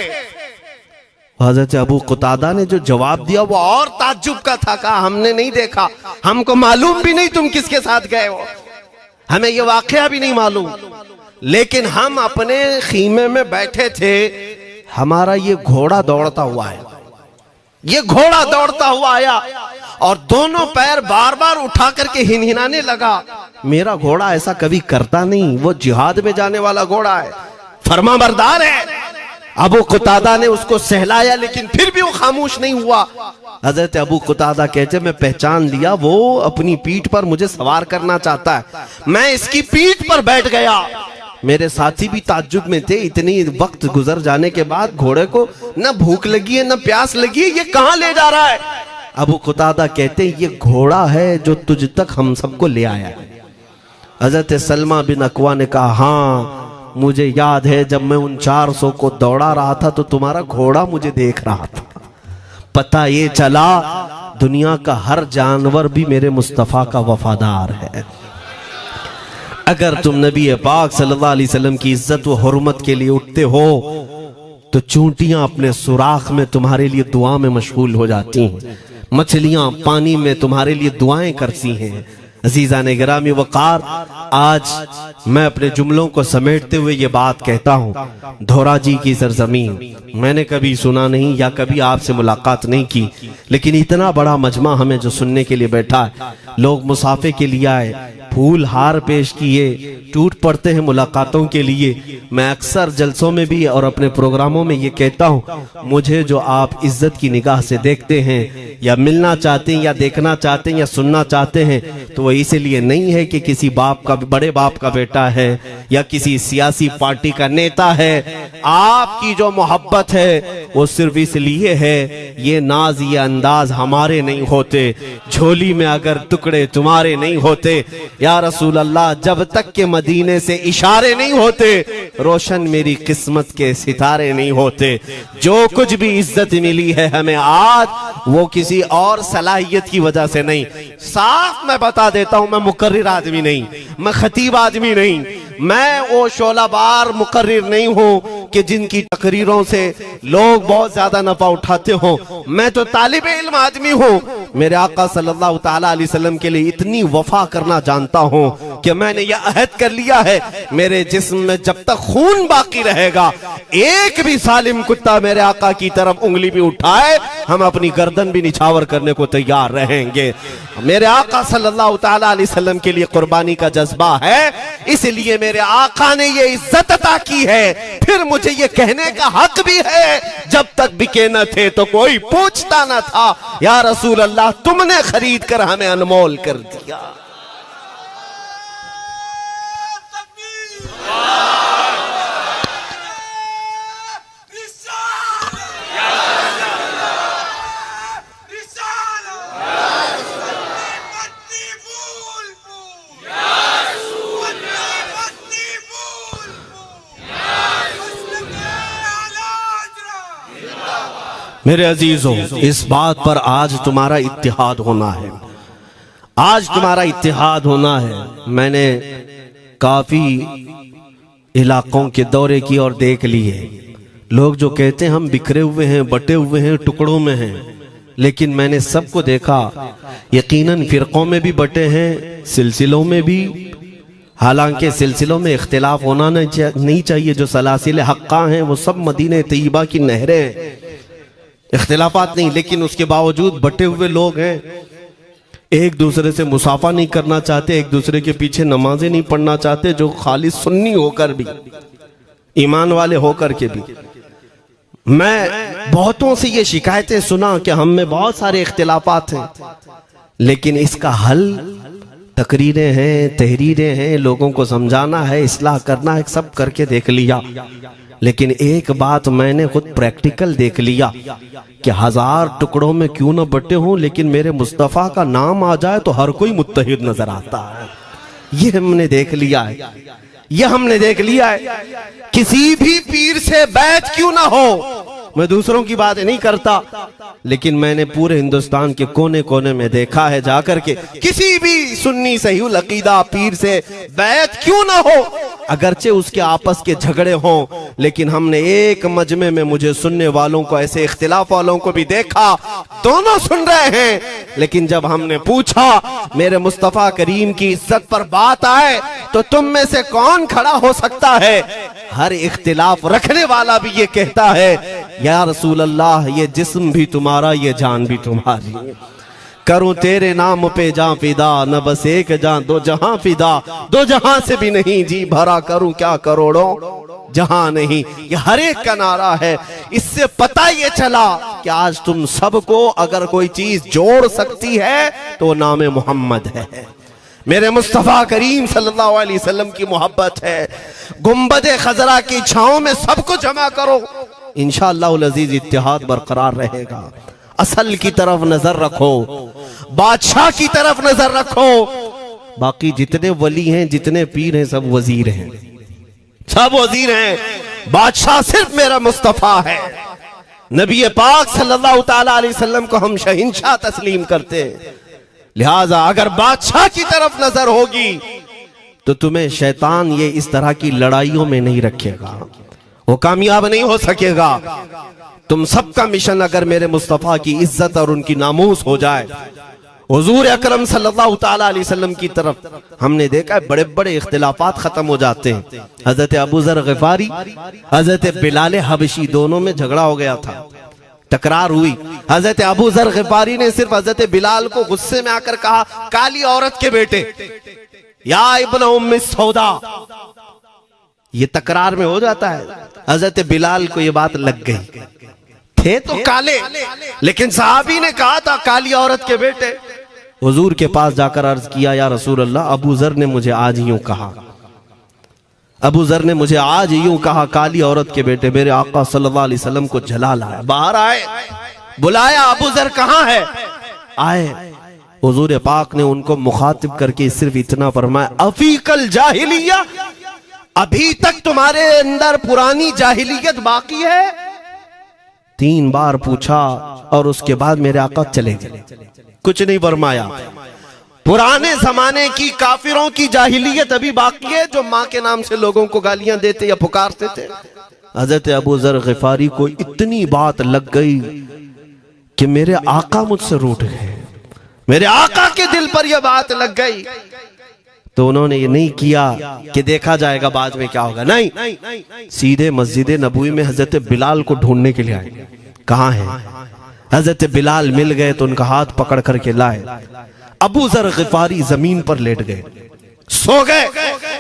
हजरत अबू कुतादा ने जो जवाब दिया वो और ताज्जुब का था। कहा, हमने नहीं देखा, हमको मालूम भी नहीं तुम किसके साथ गए हो, हमें ये वाकया भी नहीं मालूम, लेकिन हम अपने खीमे में बैठे थे, हमारा ये घोड़ा दौड़ता हुआ है, ये घोड़ा दौड़ता हुआ आया और दोनों पैर बार बार उठा करके हिनहिनाने लगा। मेरा घोड़ा ऐसा कभी करता नहीं, वो जिहाद में जाने वाला घोड़ा है, फरमाबरदार है। अबू कुतादा ने उसको सहलाया लेकिन फिर भी वो खामोश नहीं हुआ। हजरत अबू कुतादा कहते, मैं पहचान लिया, वो अपनी पीठ पर मुझे सवार करना चाहता है। मैं इसकी पीठ पर बैठ गया। मेरे साथी भी ताज्जुब में थे, इतनी वक्त गुजर जाने के बाद घोड़े को न भूख लगी है न प्यास लगी है, ये कहां ले जा रहा है? अबू कुतादा कहते, ये घोड़ा है जो तुझ तक हम सबको ले आया है। हजरत सलमा बिन अकवा ने कहा, हाँ मुझे याद है, जब मैं उन 400 को दौड़ा रहा था तो तुम्हारा घोड़ा मुझे देख रहा था। पता ये चला दुनिया का हर जानवर भी मेरे मुस्तफा का वफादार है। अगर तुम नबी पाक सल्लल्लाहु अलैहि वसल्लम की इज्जत व हुर्मत के लिए उठते हो तो चूंटियां अपने सुराख में तुम्हारे लिए दुआ में मशगूल हो जाती हैं, मछलियां पानी में तुम्हारे लिए दुआएं करती हैं। अजीज़ान गिरामी वक़ार, आज मैं अपने जुमलों को समेटते हुए ये बात कहता हूँ, धोराजी की सरजमीन मैंने कभी सुना नहीं या कभी आपसे मुलाकात नहीं की, लेकिन इतना बड़ा मजमा हमें जो सुनने के लिए बैठा है, लोग मुसाफे के लिए आए, फूल हार पेश किए, टूट पड़ते हैं मुलाकातों के लिए। मैं अक्सर जलसों में भी और अपने प्रोग्रामों में ये कहता हूँ, मुझे जो आप इज्जत की निगाह से देखते हैं या मिलना चाहते हैं या देखना चाहते हैं या सुनना चाहते हैं, तो वो इसलिए नहीं है कि किसी बाप का, बड़े बाप का बेटा है या किसी सियासी पार्टी का नेता है। आपकी जो मोहब्बत है वो सिर्फ इसलिए है, ये नाज ये अंदाज हमारे नहीं होते, झोली में अगर टुकड़े तुम्हारे नहीं होते, या रसूल अल्लाह जब तक के मदीने से इशारे नहीं होते, रोशन मेरी किस्मत के सितारे नहीं होते। जो कुछ भी इज्जत मिली है हमें आज, वो किसी और सलाहियत की वजह से नहीं। साफ मैं बता देता हूं, मैं मुकर्रिर आदमी नहीं, मैं खतीब आदमी नहीं, मैं वो शोलाबार मुकर्रिर नहीं हूं कि जिनकी तकरीरों से लोग बहुत ज्यादा नफा उठाते हो। मैं तो तालिबे इल्म आदमी हूं। मेरे आका सल्लल्लाहु ताला अलैहि वसल्लम के लिए इतनी वफा करना जानता हूं कि मैंने यह अहद कर लिया है, मेरे जिस्म में जब तक खून बाकी रहेगा, एक भी सालिम कुत्ता मेरे आका की तरफ उंगली भी उठाए, हम अपनी गर्दन भी निछावर करने को तैयार रहेंगे। मेरे आका सल्लल्लाहु ताला अलैहि वसल्लम के लिए कुर्बानी का जज्बा है, इसलिए मेरे आका ने ये इज्जत अता की है। फिर मुझे ये कहने का हक भी है, जब तक बिके न थे तो कोई पूछता न था, या रसूल अल्लाह तुमने खरीद कर हमें अनमोल कर दिया। मेरे अजीजों, इस बात पर आज तुम्हारा इत्तिहाद होना है, आज तुम्हारा इत्तिहाद होना है। मैंने काफी इलाकों के दौरे की और देख लिए, लोग जो कहते हैं हम बिखरे हुए हैं, बटे हुए हैं, टुकड़ों में हैं, लेकिन मैंने सबको देखा, यकीनन फिरकों में भी बटे हैं, सिलसिलों में भी। हालांकि सिलसिलों में इख्तिलाफ होना नहीं चाहिए, जो सलासिल हक्का हैं वो सब मदीने तैयबा की नहरें हैं, इख्तिलाफात नहीं, लेकिन उसके बावजूद बटे हुए लोग हैं। एक दूसरे से मुसाफा नहीं करना चाहते, एक दूसरे के पीछे नमाजें नहीं पढ़ना चाहते, जो खाली सुन्नी होकर भी, ईमान वाले होकर के भी। मैं बहुतों से ये शिकायतें सुना कि हम में बहुत सारे इख्तिलाफात हैं, लेकिन इसका हल तकरीरें हैं, तहरीरें हैं, लोगों को समझाना है, इस्लाह करना है, सब करके देख लिया। लेकिन एक बात मैंने खुद प्रैक्टिकल देख लिया कि 1000 टुकड़ों में क्यों ना बटे हों, लेकिन मेरे मुस्तफ़ा का नाम आ जाए तो हर कोई मुत्तहिद नजर आता है। ये हमने देख लिया है, ये हमने देख लिया है। किसी भी पीर से बैत क्यों ना हो, मैं दूसरों की बात नहीं करता, लेकिन मैंने पूरे हिंदुस्तान के कोने कोने में देखा है जाकर के, किसी भी सुन्नी सहीहुल अकीदा पीर से बैत क्यों ना हो, अगरचे उसके आपस के झगड़े हों, लेकिन हमने एक मजमे में मुझे सुनने वालों को, ऐसे इख्तिलाफ वालों को भी देखा, दोनों सुन रहे हैं, लेकिन जब हमने पूछा मेरे मुस्तफा करीम की इज्जत पर बात आए तो तुम में से कौन खड़ा हो सकता है, हर इख्तिलाफ रखने वाला भी ये कहता है, या रसूल अल्लाह, ये जिस्म भी तुम्हारा, ये जान भी तुम्हारी, करूं तेरे नाम पे जां फिदा, न बस एक जां दो जहां फिदा, दो जहां से भी नहीं जी भरा, करूं क्या करोड़ों जहां नहीं। ये हर एक का नारा है। इससे पता ये चला कि आज तुम सबको अगर कोई चीज जोड़ सकती है तो नाम मोहम्मद है, मेरे मुस्तफा करीम सल्लल्लाहु अलैहि वसल्लम की मोहब्बत है। गुंबदे खजरा की छांव में सबको जमा करो, इंशाअल्लाह अज़ीज इत्तिहाद बरकरार रहेगा। असल की तरफ नजर रखो, बादशाह की तरफ नजर रखो, बाकी जितने वली हैं, जितने पीर हैं, सब वजीर हैं, सब वजीर हैं, बादशाह सिर्फ मेरा मुस्तफा है। नबी पाक सल्लल्लाहु ताला अलैहि वसल्लम को हम शहंशाह तस्लीम करते हैं, लिहाजा अगर बादशाह की तरफ नजर होगी तो तुम्हें शैतान ये इस तरह की लड़ाइयों में नहीं रखेगा, वो कामयाब नहीं हो सकेगा। तुम सबका मिशन अगर मेरे मुस्तफा की इज्जत और उनकी नामूस हो जाए, हुजूर अकरम सल्लल्लाहु ताला अलैहि वसल्लम की तरफ हमने देखा है बड़े बड़े इख्तिलाफात खत्म हो जाते हैं। हजरत अबू जर गिफारी, हजरत बिलाल हबशी, दोनों में झगड़ा हो गया था, तकरार हुई। हजरत अबू जर गिफारी ने सिर्फ हजरत बिलाल को गुस्से में आकर कहा, काली औरत के बेटे, या इब्न उम्मी सौदा, ये तकरार में हो जाता है। हजरत बिलाल को ये बात लग गई, थे तो काले, लेकिन सहाबी ने कहा था काली औरत के बेटे। हुजूर के पास जाकर अर्ज किया, या रसूल अल्लाह, अबू जर ने मुझे आज यूं कहा, अबू जर ने मुझे आज यूं कहा, काली औरत के बेटे। मेरे आका सल्लल्लाहु अलैहि वसल्लम को जला लाया, बाहर आए, बुलाया, अबू जर कहां है, आए। हुजूर पाक ने उनको मुखातिब करके सिर्फ इतना फरमाया, अफीकल जाहिलिया, अभी तक तुम्हारे अंदर पुरानी जाहिलियत बाकी है। 3 बार पूछा और उसके बाद मेरे आका चले गए, कुछ नहीं फरमाया। पुराने जमाने की काफिरों की जाहिलियत अभी बाकी है, जो माँ के नाम से लोगों को गालियां देते या पुकारते थे। हजरत अबू जर गिफारी को इतनी बात लग गई कि मेरे आका मुझसे रूठ गए, मेरे आका के दिल पर यह बात लग गई। तो उन्होंने ये नहीं किया कि देखा जाएगा बाद में क्या होगा, नहीं, सीधे मस्जिद नबवी में हजरत बिलाल को ढूंढने के लिए आए। कहां है? हजरत बिलाल मिल गए तो उनका हाथ पकड़ करके लाए। अबू जर गिफारी जमीन पर लेट गए, सो गए।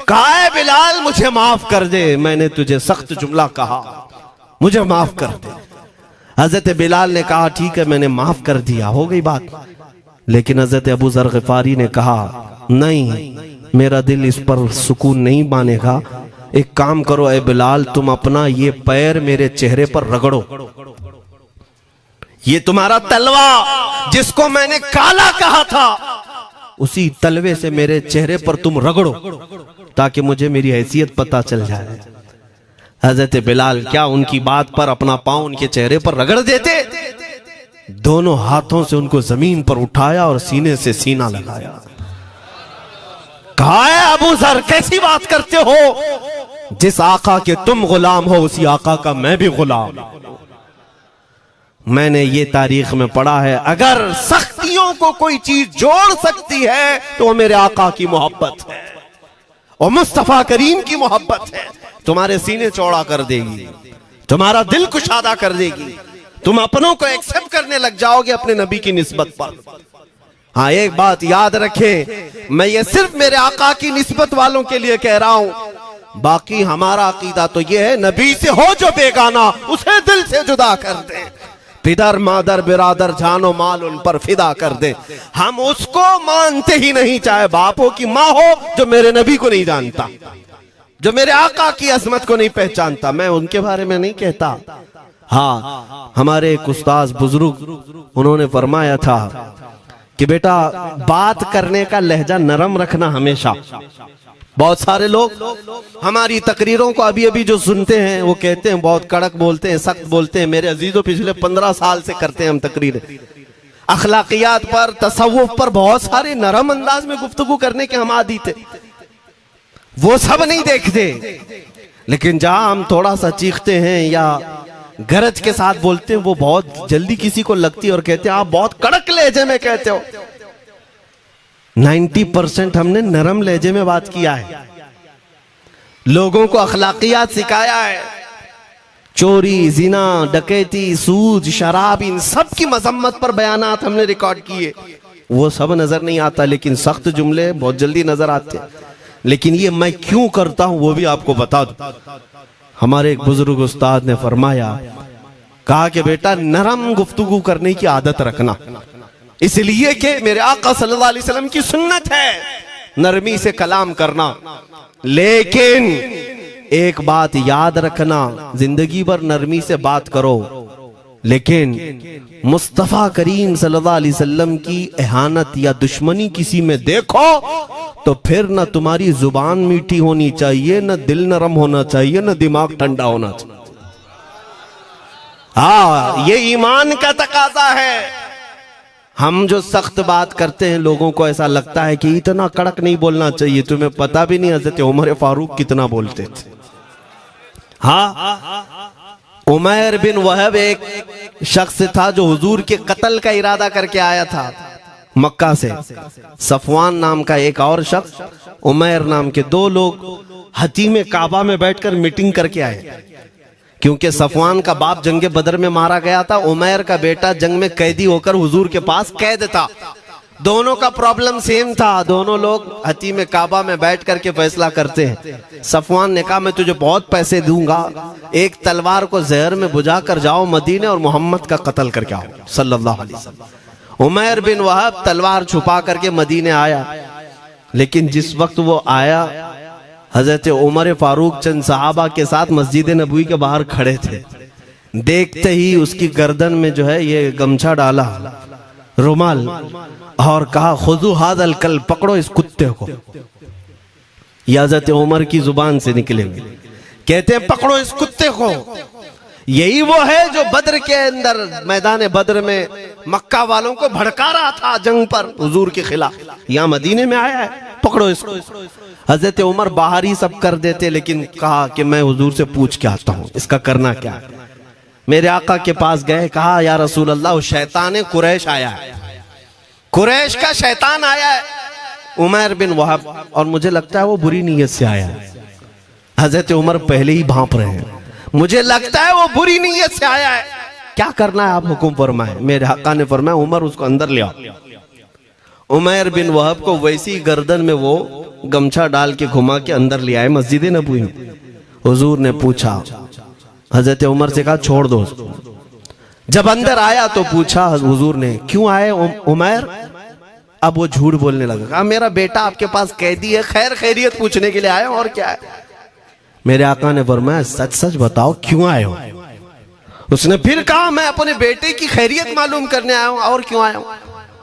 कहा है बिलाल, मुझे माफ कर दे, मैंने तुझे सख्त जुमला कहा, मुझे माफ कर दे। हजरत बिलाल ने कहा, ठीक है, मैंने माफ कर दिया, हो गई बात। लेकिन हजरत अबू जर गिफारी ने कहा, नहीं, मेरा दिल इस पर सुकून नहीं मानेगा। एक काम करो ए बिलाल, तुम अपना ये पैर मेरे चेहरे पर रगड़ो, ये तुम्हारा तलवा जिसको मैंने काला कहा था, उसी तलवे से मेरे चेहरे पर तुम रगड़ो, ताकि मुझे मेरी हैसियत पता चल जाए। हजरत बिलाल क्या उनकी बात पर अपना पांव उनके चेहरे पर रगड़ देते, दोनों हाथों से उनको जमीन पर उठाया और सीने से सीना लगाया। कहा है अबू जर, कैसी बात करते हो, जिस आका के तुम गुलाम हो उसी आका का मैं भी गुलाम। मैंने ये तारीख में पढ़ा है, अगर सख्तियों को कोई चीज जोड़ सकती है तो वो मेरे आका की मोहब्बत है और मुस्तफा करीम की मोहब्बत है। तुम्हारे सीने चौड़ा कर देगी, तुम्हारा दिल कुशादा कर देगी, तुम अपनों को एक्सेप्ट करने लग जाओगे अपने नबी की निस्बत पर। हाँ, एक बात याद रखें, मैं ये सिर्फ मेरे आका की निस्बत वालों के लिए कह रहा हूं। बाकी हमारा अकीदा तो ये है, नबी से हो जो बेगाना उसे दिल से जुदा कर दे, पिदर मादर बिरादर जानो माल उन पर फिदा कर दे। हम उसको मानते ही नहीं, चाहे बाप हो कि माँ हो, जो मेरे नबी को नहीं जानता, जो मेरे आका की अजमत को नहीं पहचानता। मैं उनके बारे में नहीं कहता। हाँ, हमारे एक उस्ताद बुजुर्ग उन्होंने फरमाया था कि बेटा बात करने का लहजा नरम रखना हमेशा। बहुत सारे लोग हमारी तकरीरों को अभी अभी जो सुनते हैं वो कहते हैं बहुत कड़क बोलते हैं, सख्त बोलते हैं। मेरे अजीजों, पिछले 15 साल से करते हैं हम तकरीरें, अखलाकियात पर, तसव्वुफ पर बहुत सारे नरम अंदाज में गुफ्तगू करने के हम आदी थे। वो सब नहीं देखते, लेकिन जहां हम थोड़ा सा चीखते हैं या गरज के साथ बोलते हैं, वो बहुत जल्दी किसी को लगती है और कहते हैं आप बहुत कड़क लहजे में कहते हो। 90% हमने नरम लहजे में बात किया है, लोगों को अखलाकियात सिखाया है। चोरी, जिना, डकैती, सूद, शराब, इन सब की मजम्मत पर बयानात हमने रिकॉर्ड किए। वो सब नजर नहीं आता, लेकिन सख्त जुमले बहुत जल्दी नजर आते हैं। लेकिन ये मैं क्यों करता हूं वो भी आपको बता दूं। हमारे एक बुजुर्ग उस्ताद ने फरमाया, कहा कि बेटा नरम गुफ्तगू करने की आदत रखना, इसलिए कि मेरे आका सल्लल्लाहु अलैहि वसल्लम की सुन्नत है नरमी से कलाम करना। लेकिन एक बात याद रखना, जिंदगी भर नरमी से बात करो, लेकिन मुस्तफा करीम सल्लल्लाहु अलैहि वसल्लम की एहानत या दुश्मनी किसी में देखो तो फिर न तुम्हारी जुबान मीठी होनी चाहिए, न दिल नरम होना चाहिए, न दिमाग ठंडा होना चाहिए। हाँ, ये ईमान का तकाजा है। हम जो सख्त बात करते हैं, लोगों को ऐसा लगता है कि इतना कड़क नहीं बोलना चाहिए। तुम्हें पता भी नहीं हजरत उमर फारूक कितना बोलते थे। हाँ, उमैर बिन वहब एक शख्स था जो हुजूर के कत्ल का इरादा करके आया था मक्का से। सफवान नाम का एक और शख्स, उमैर नाम के 2 लोग हतीम काबा में बैठकर मीटिंग करके आए। क्योंकि सफवान का बाप जंग बदर में मारा गया था, उमैर का बेटा जंग में कैदी होकर हुजूर के पास कैद था। दोनों का प्रॉब्लम सेम था। दोनों लोग हतीम काबा में बैठ करके फैसला करते हैं। सफवान ने कहा मैं तुझे बहुत पैसे दूंगा, एक तलवार को जहर में बुझा कर जाओ मदीने और मोहम्मद का कत्ल करके आओ सल्लल्लाहु अलैहि वसल्लम। उमैर बिन वहब तलवार छुपा करके मदीने आया, लेकिन जिस वक्त वो आया, हजरत उमर फारूक चंद सहाबा के साथ मस्जिद नबवी के बाहर खड़े थे। देखते ही उसकी गर्दन में जो है ये गमछा डाला, रुमाल, और कहा खुजू हादल कल, पकड़ो इस कुत्ते को। ये हजरत उमर की जुबान से निकलेंगे, कहते हैं पकड़ो इस कुत्ते को। यही वो है जो बद्र के अंदर, मैदान बद्र में मक्का वालों को भड़का रहा था जंग पर हुजूर के खिलाफ। यहाँ मदीने में आया है, पकड़ो इसको। हजरत उमर बाहर ही सब कर देते, लेकिन कहा कि मैं हुजूर से पूछ के आता हूँ इसका करना क्या है। मेरे आका के पास गए, कहा या रसूल अल्लाह, शैतान कुरैश आया है, कुरैश का शैतान आया है उमैर बिन वहब, और मुझे लगता है वो बुरी नीयत से आया है। हजरत उमर पहले ही भांप रहे हैं, मुझे लगता है वो बुरी नीयत से आया है, क्या करना है आप हुक्म फरमाए। मेरे आका ने फरमाया उमर उसको अंदर ले आओ। उमैर बिन वहब को वैसी गर्दन में वो गमछा डाल के घुमा के अंदर ले आए मस्जिद नबवी में। हुजूर ने पूछा, हजरत उमर से कहा छोड़ दो उसको। जब अंदर आया तो पूछा हुजूर ने क्यों आए उमैर। अब वो झूठ बोलने लगा, कहा मेरा बेटा आपके पास कैदी है, खैर खैरियत पूछने के लिए आया और क्या है। मेरे आका ने फरमाया सच सच बताओ क्यों आए हो। उसने फिर कहा मैं अपने बेटे की खैरियत मालूम करने आया हूं, और क्यों आया हूं।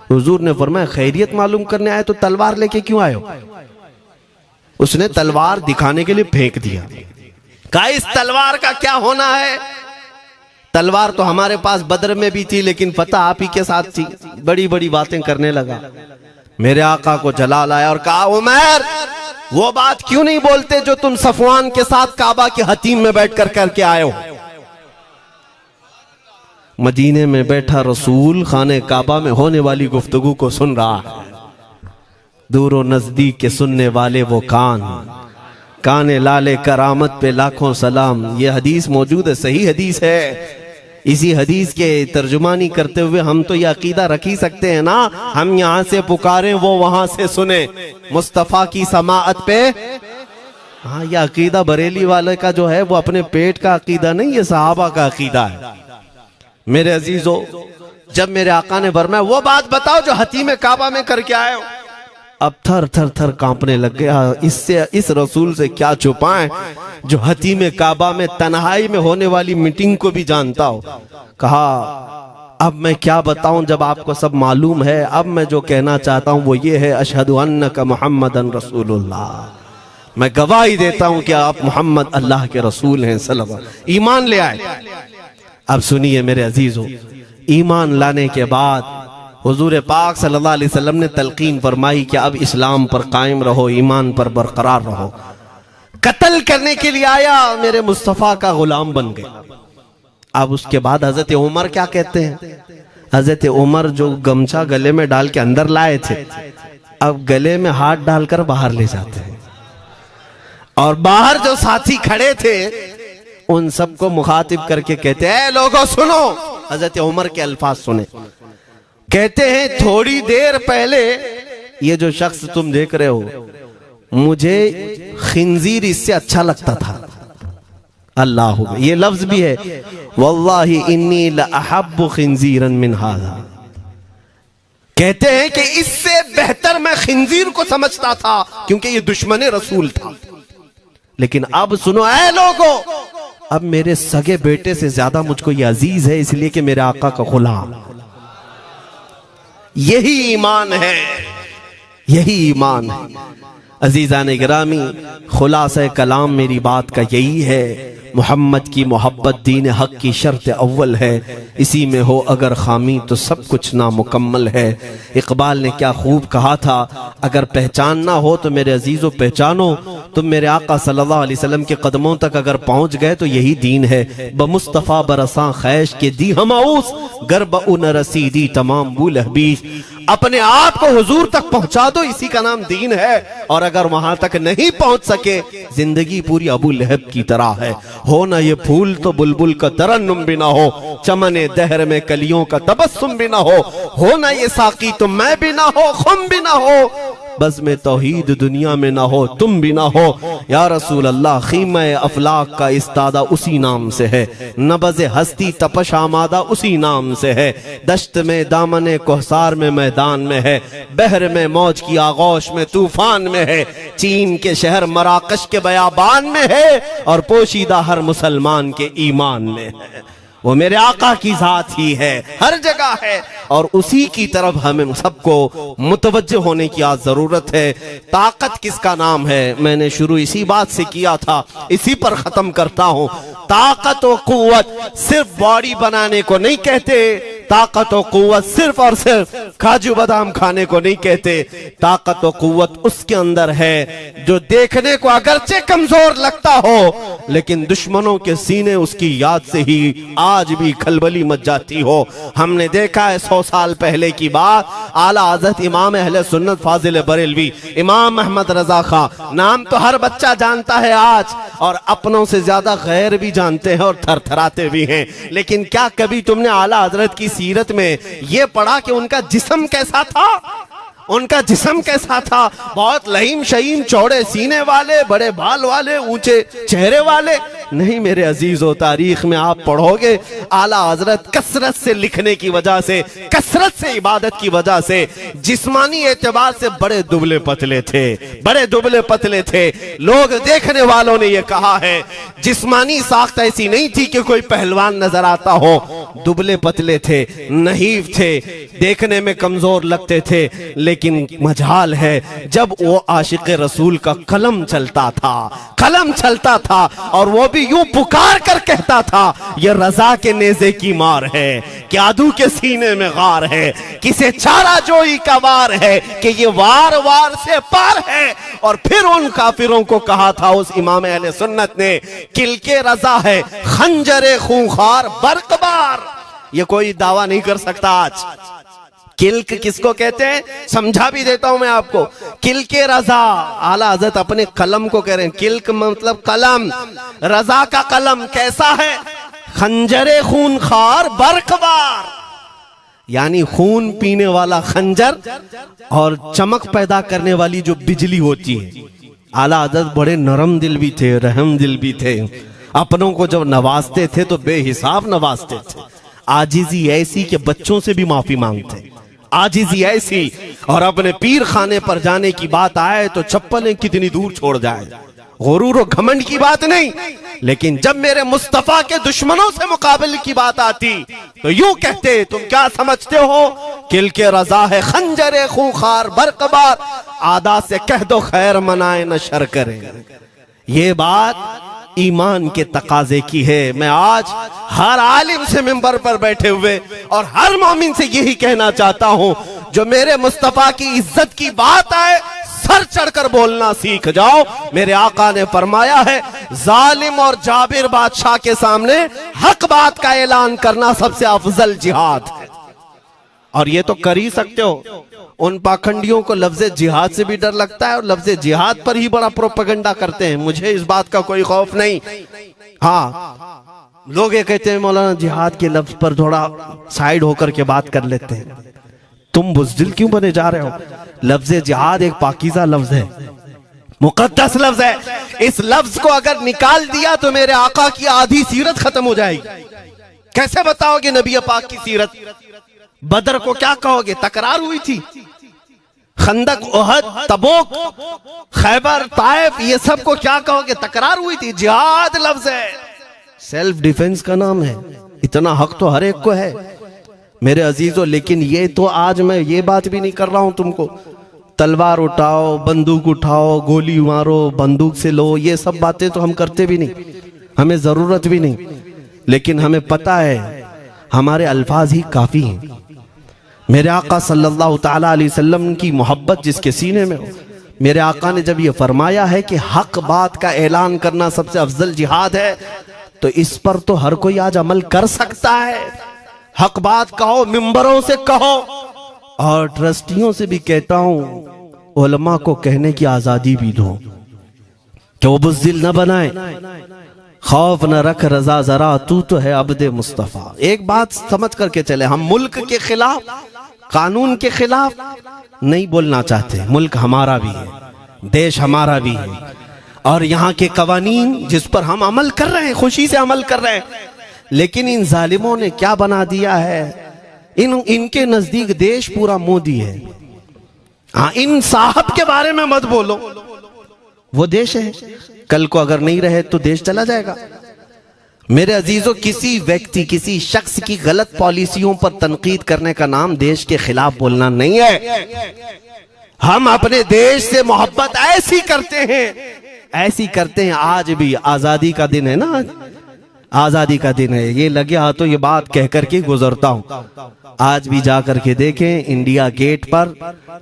हुजूर ने फरमाया खैरियत मालूम करने आए तो तलवार लेके क्यों आए हो। उसने तलवार दिखाने के लिए फेंक दिया, कहा इस तलवार का क्या होना है। तलवार तो हमारे पास बद्र में भी थी, लेकिन फतह आप ही के साथ थी। बड़ी बड़ी बातें करने लगा। मेरे आका को जलाल आया और कहा उमैर वो बात क्यों नहीं बोलते जो तुम सफवान के साथ काबा के हतीम में बैठकर करके आए हो। मदीने में बैठा रसूल खाने काबा में होने वाली गुफ्तगू को सुन रहा है। दूरो नजदीक के सुनने वाले वो काने लाले करामत पे लाखों सलाम। ये हदीस मौजूद है, सही हदीस है। इसी हदीस के तर्जुमानी करते हुए हम तो यह अकीदा रख ही सकते हैं ना, हम यहाँ से पुकारें वो वहां से सुने, मुस्तफा की समाअत पे। हाँ, यह अकीदा बरेली वाले का जो है वो अपने पेट का अकीदा नहीं, ये सहाबा का अकीदा है। मेरे अजीजों, जब मेरे आका ने फरमाया वो बात बताओ जो हतीम काबा में करके आए हो, अब थर थर थर कांपने लग गया। इससे इस रसूल से क्या छुपाएं जो हतीम काबा में तन्हाई में होने वाली मीटिंग को भी जानता हो। कहा अब मैं क्या बताऊं जब आपको सब मालूम है। अब मैं जो कहना चाहता हूं वो ये है, अशहदु अन्नका मुहम्मदन रसूलुल्लाह, मैं गवाही देता हूं कि आप मोहम्मद अल्लाह के रसूल हैं सल्लल्लाहु अलैहि वसल्लम। ईमान ले आए। अब सुनिए मेरे अजीजों, ईमान लाने के बाद हुजूर पाक सल्लल्लाहु अलैहि वसल्लम ने तलकीन फरमाई कि अब इस्लाम पर कायम रहो, ईमान पर बरकरार रहो। कत्ल करने के लिए आया, मेरे मुस्तफा का गुलाम बन गए। अब उसके बाद हजरत उमर क्या कहते हैं, हजरत उमर जो गमछा गले में डाल के अंदर लाए थे, अब गले में हाथ डालकर बाहर ले जाते हैं। और बाहर जो साथी खड़े थे उन सबको मुखातिब करके कहते हैं, लोगों सुनो। हजरत उमर के अल्फाज सुने, कहते हैं थोड़ी देर पहले ये जो शख्स तुम देख रहे हो, मुझे खिंजीर इससे अच्छा लगता था। अल्लाह, ये लफ्ज भी है, वल्लाही इन्नी लअहब्बु खिंजीरन मिन हाज़ा। कहते हैं कि इससे बेहतर मैं खिंजीर को समझता था क्योंकि ये दुश्मन रसूल था। लेकिन अब सुनो ऐ लोगों, अब मेरे सगे बेटे से ज्यादा मुझको ये अजीज है, इसलिए कि मेरे आका का गुलाम। यही ईमान है, यही ईमान है। अजीजान गिरामी, खुलासा कलाम मेरी बात का यही है, मोहम्मद की मोहब्बत दीन हक की शर्त अव्वल है। इसी में हो अगर खामी तो सब कुछ नामुकम्मल है। इकबाल ने क्या खूब कहा था, अगर पहचानना हो तो मेरे अजीजों पहचानो, तुम मेरे आका सल्लल्लाहु अलैहि वसल्लम के कदमों तक अगर पहुंच गए तो यही दीन है। बमुस्तफ़ा बरसा खैश के दी हमाउस, गर्ब उन रसीदी तमाम बुल हबीस। अपने आप को हुजूर तक पहुंचा दो, इसी का नाम दीन है। और अगर वहां तक नहीं पहुंच सके, जिंदगी पूरी अबू लहब की तरह है। हो ना ये फूल तो बुलबुल का तरन्नुम भी ना हो, चमने दहर में कलियों का तबस्सुम भी ना हो ना ये साकी तो मैं भी ना हो, खुम भी ना हो, बस में तौहीद दुनिया में ना हो, तुम भी ना हो। या रसूल अल्लाह, खीमा अफलाक का इस्तादा उसी नाम से है, नबज़ हस्ती तपश आमादा उसी नाम से है। दश्त में दामने कोहसार में मैदान में है, बहर में मौज की आगोश में तूफान में है, चीन के शहर मराकश के बयाबान में है, और पोशीदा हर मुसलमान के ईमान में है। वो मेरे आका की जात ही है, हर जगह है, और उसी की तरफ हमें सबको मुतवज्जह होने की आज जरूरत है। ताकत किसका नाम है, मैंने शुरू इसी बात से किया था, इसी पर खत्म करता हूं। ताकत और कुव्वत सिर्फ बॉडी बनाने को नहीं कहते, ताकत और कुव्वत सिर्फ और सिर्फ काजू बादाम खाने को नहीं कहते। ताकत और कुव्वत उसके अंदर है जो देखने को अगरचे कमजोर लगता हो, लेकिन दुश्मनों के सीने उसकी याद से ही आज भी खलबली मच जाती हो। हमने देखा है 100 साल पहले की बात, आला हज़रत इमाम अहले सुन्नत फाजिल बरेलवी इमाम अहमद रजा खां, नाम तो हर बच्चा जानता है आज, और अपनों से ज्यादा गैर भी जानते हैं और थरथराते भी हैं। लेकिन क्या कभी तुमने आला हजरत की सीरत में यह पढ़ा कि उनका जिस्म कैसा था? उनका जिस्म कैसा था? बहुत लहीम शहीम, चौड़े सीने वाले, बड़े बाल वाले, ऊंचे चेहरे वाले? नहीं मेरे अजीजों, तारीख में आप पढ़ोगे आला हजरत कसरत से लिखने की वजह से, कसरत से इबादत की वजह से जिस्मानी एतबार से बड़े दुबले पतले थे, बड़े दुबले पतले थे। लोग देखने वालों ने यह कहा है जिस्मानी साख्त ऐसी नहीं थी कि कोई पहलवान नजर आता हो, दुबले पतले थे, नहीफ थे, देखने में कमजोर लगते थे। लेकिन मजाल है जब वो आशिक रसूल का कलम चलता था, कलम चलता था, और वो भी यूं पुकार कर कहता था ये रजा के नेज़े की मार है, क्यादू के सीने में गार है, किसे चारा जोई का वार है कि ये वार वार से पार है। और फिर उन काफिरों को कहा था उस इमाम अहले सुन्नत ने, किल के रजा है खंजरे खूंखार बरकबार। ये कोई दावा नहीं कर सकता आज। किल्क किसको कहते हैं समझा भी देता हूं मैं आपको। किल के रजा, आला हज़रत अपने कलम को कह रहे हैं, किल्क मतलब कलम, रजा का कलम कैसा है? खंजरे खून खार बरकबार, यानी खून पीने वाला खंजर और चमक पैदा करने वाली जो बिजली होती है। आला हज़रत बड़े नरम दिल भी थे, रहम दिल भी थे। अपनों को जब नवाजते थे तो बेहिसाब नवाजते थे। आजिजी ऐसी कि बच्चों से भी माफी मांगते, आजिजी ऐसी, और अपने पीर खाने पर जाने की बात आए तो चप्पलें कितनी दूर छोड़ जाए। गुरूर और घमंड की बात नहीं, लेकिन जब मेरे मुस्तफा के दुश्मनों से मुकाबले की बात आती तो यूं कहते, तुम क्या समझते हो किल के रजा है खंजरे खूंखार बरकबार, आदा से कह दो खैर मनाए न शर करे। ये बात ईमान के तकाजे की है। मैं आज हर आलिम से मिंबर पर बैठे हुए और हर मोमिन से यही कहना चाहता हूं, जो मेरे मुस्तफा की इज्जत की बात आए सर चढ़कर बोलना सीख जाओ। मेरे आका ने फरमाया है, जालिम और जाबिर बादशाह के सामने हक बात का ऐलान करना सबसे अफजल जिहाद है। और ये तो कर ही सकते हो। उन पाखंडियों को लफ्ज़ जिहाद से भी डर लगता है और लफ्ज़ जिहाद पर ही बड़ा प्रोपेगेंडा करते हैं। मुझे इस बात का कोई खौफ नहीं। हाँ, लोग ये कहते हैं मौलाना जिहाद के लफ्ज पर थोड़ा साइड होकर के बात कर लेते हैं। तुम बुज़दिल क्यों बने जा रहे हो? लफ्ज़ जिहाद एक पाकीज़ा लफ्ज है, मुकद्दस लफ्ज है। इस लफ्ज को अगर निकाल दिया तो मेरे आका की आधी सीरत खत्म हो जाएगी। कैसे बताओगे नबी पाक की सीरत? बदर को क्या कहोगे? तकरार हुई थी। खंदक, उहद, तबूक, खैबर, ताइफ, ये सब को क्या कहोगे? तकरार हुई थी। जिहाद लफ्ज है, सेल्फ डिफेंस का नाम है। इतना हक तो हर एक को है मेरे अजीजों। लेकिन ये तो आज मैं ये बात भी नहीं कर रहा हूं तुमको तलवार उठाओ, बंदूक उठाओ, गोली मारो, बंदूक से लो, ये सब बातें तो हम करते भी नहीं, हमें जरूरत भी नहीं। लेकिन हमें पता है हमारे अल्फाज ही काफी हैं। मेरे आका सल्लल्लाहु ताला अलैहि वसल्लम की मोहब्बत जिसके सीने में हो, मेरे आका ने जब ये फरमाया है कि हक बात का ऐलान करना सबसे अफजल जिहाद है, तो इस पर तो हर कोई आज अमल कर सकता है। हक बात कहो, मिंबरों से कहो, और ट्रस्टियों से भी कहता हूं उलमा को कहने की आजादी भी दो कि वो बुज़दिल न बनाए। खौफ न रख रजा जरा, तू तो है अब्दे मुस्तफा। एक बात समझ करके चले, हम मुल्क के खिलाफ, कानून के खिलाफ नहीं बोलना चाहते। मुल्क हमारा भी है, देश हमारा भी है, और यहाँ के कवानीन जिस पर हम अमल कर रहे हैं, खुशी से अमल कर रहे हैं। लेकिन इन जालिमों ने क्या बना दिया है, इनके नजदीक देश पूरा मोदी है। हाँ, इन साहब के बारे में मत बोलो, वो देश है, कल को अगर नहीं रहे तो देश चला जाएगा। मेरे अजीजों, किसी व्यक्ति, किसी शख्स की गलत पॉलिसियों पर तनकीद करने का नाम देश के खिलाफ बोलना नहीं है। हम अपने देश से मोहब्बत ऐसी करते हैं, ऐसी करते हैं। आज भी आजादी का दिन है ना, आजादी का दिन है। ये लगे हाथों ये बात कह करके गुजरता हूं। आज भी जा करके देखें, इंडिया गेट पर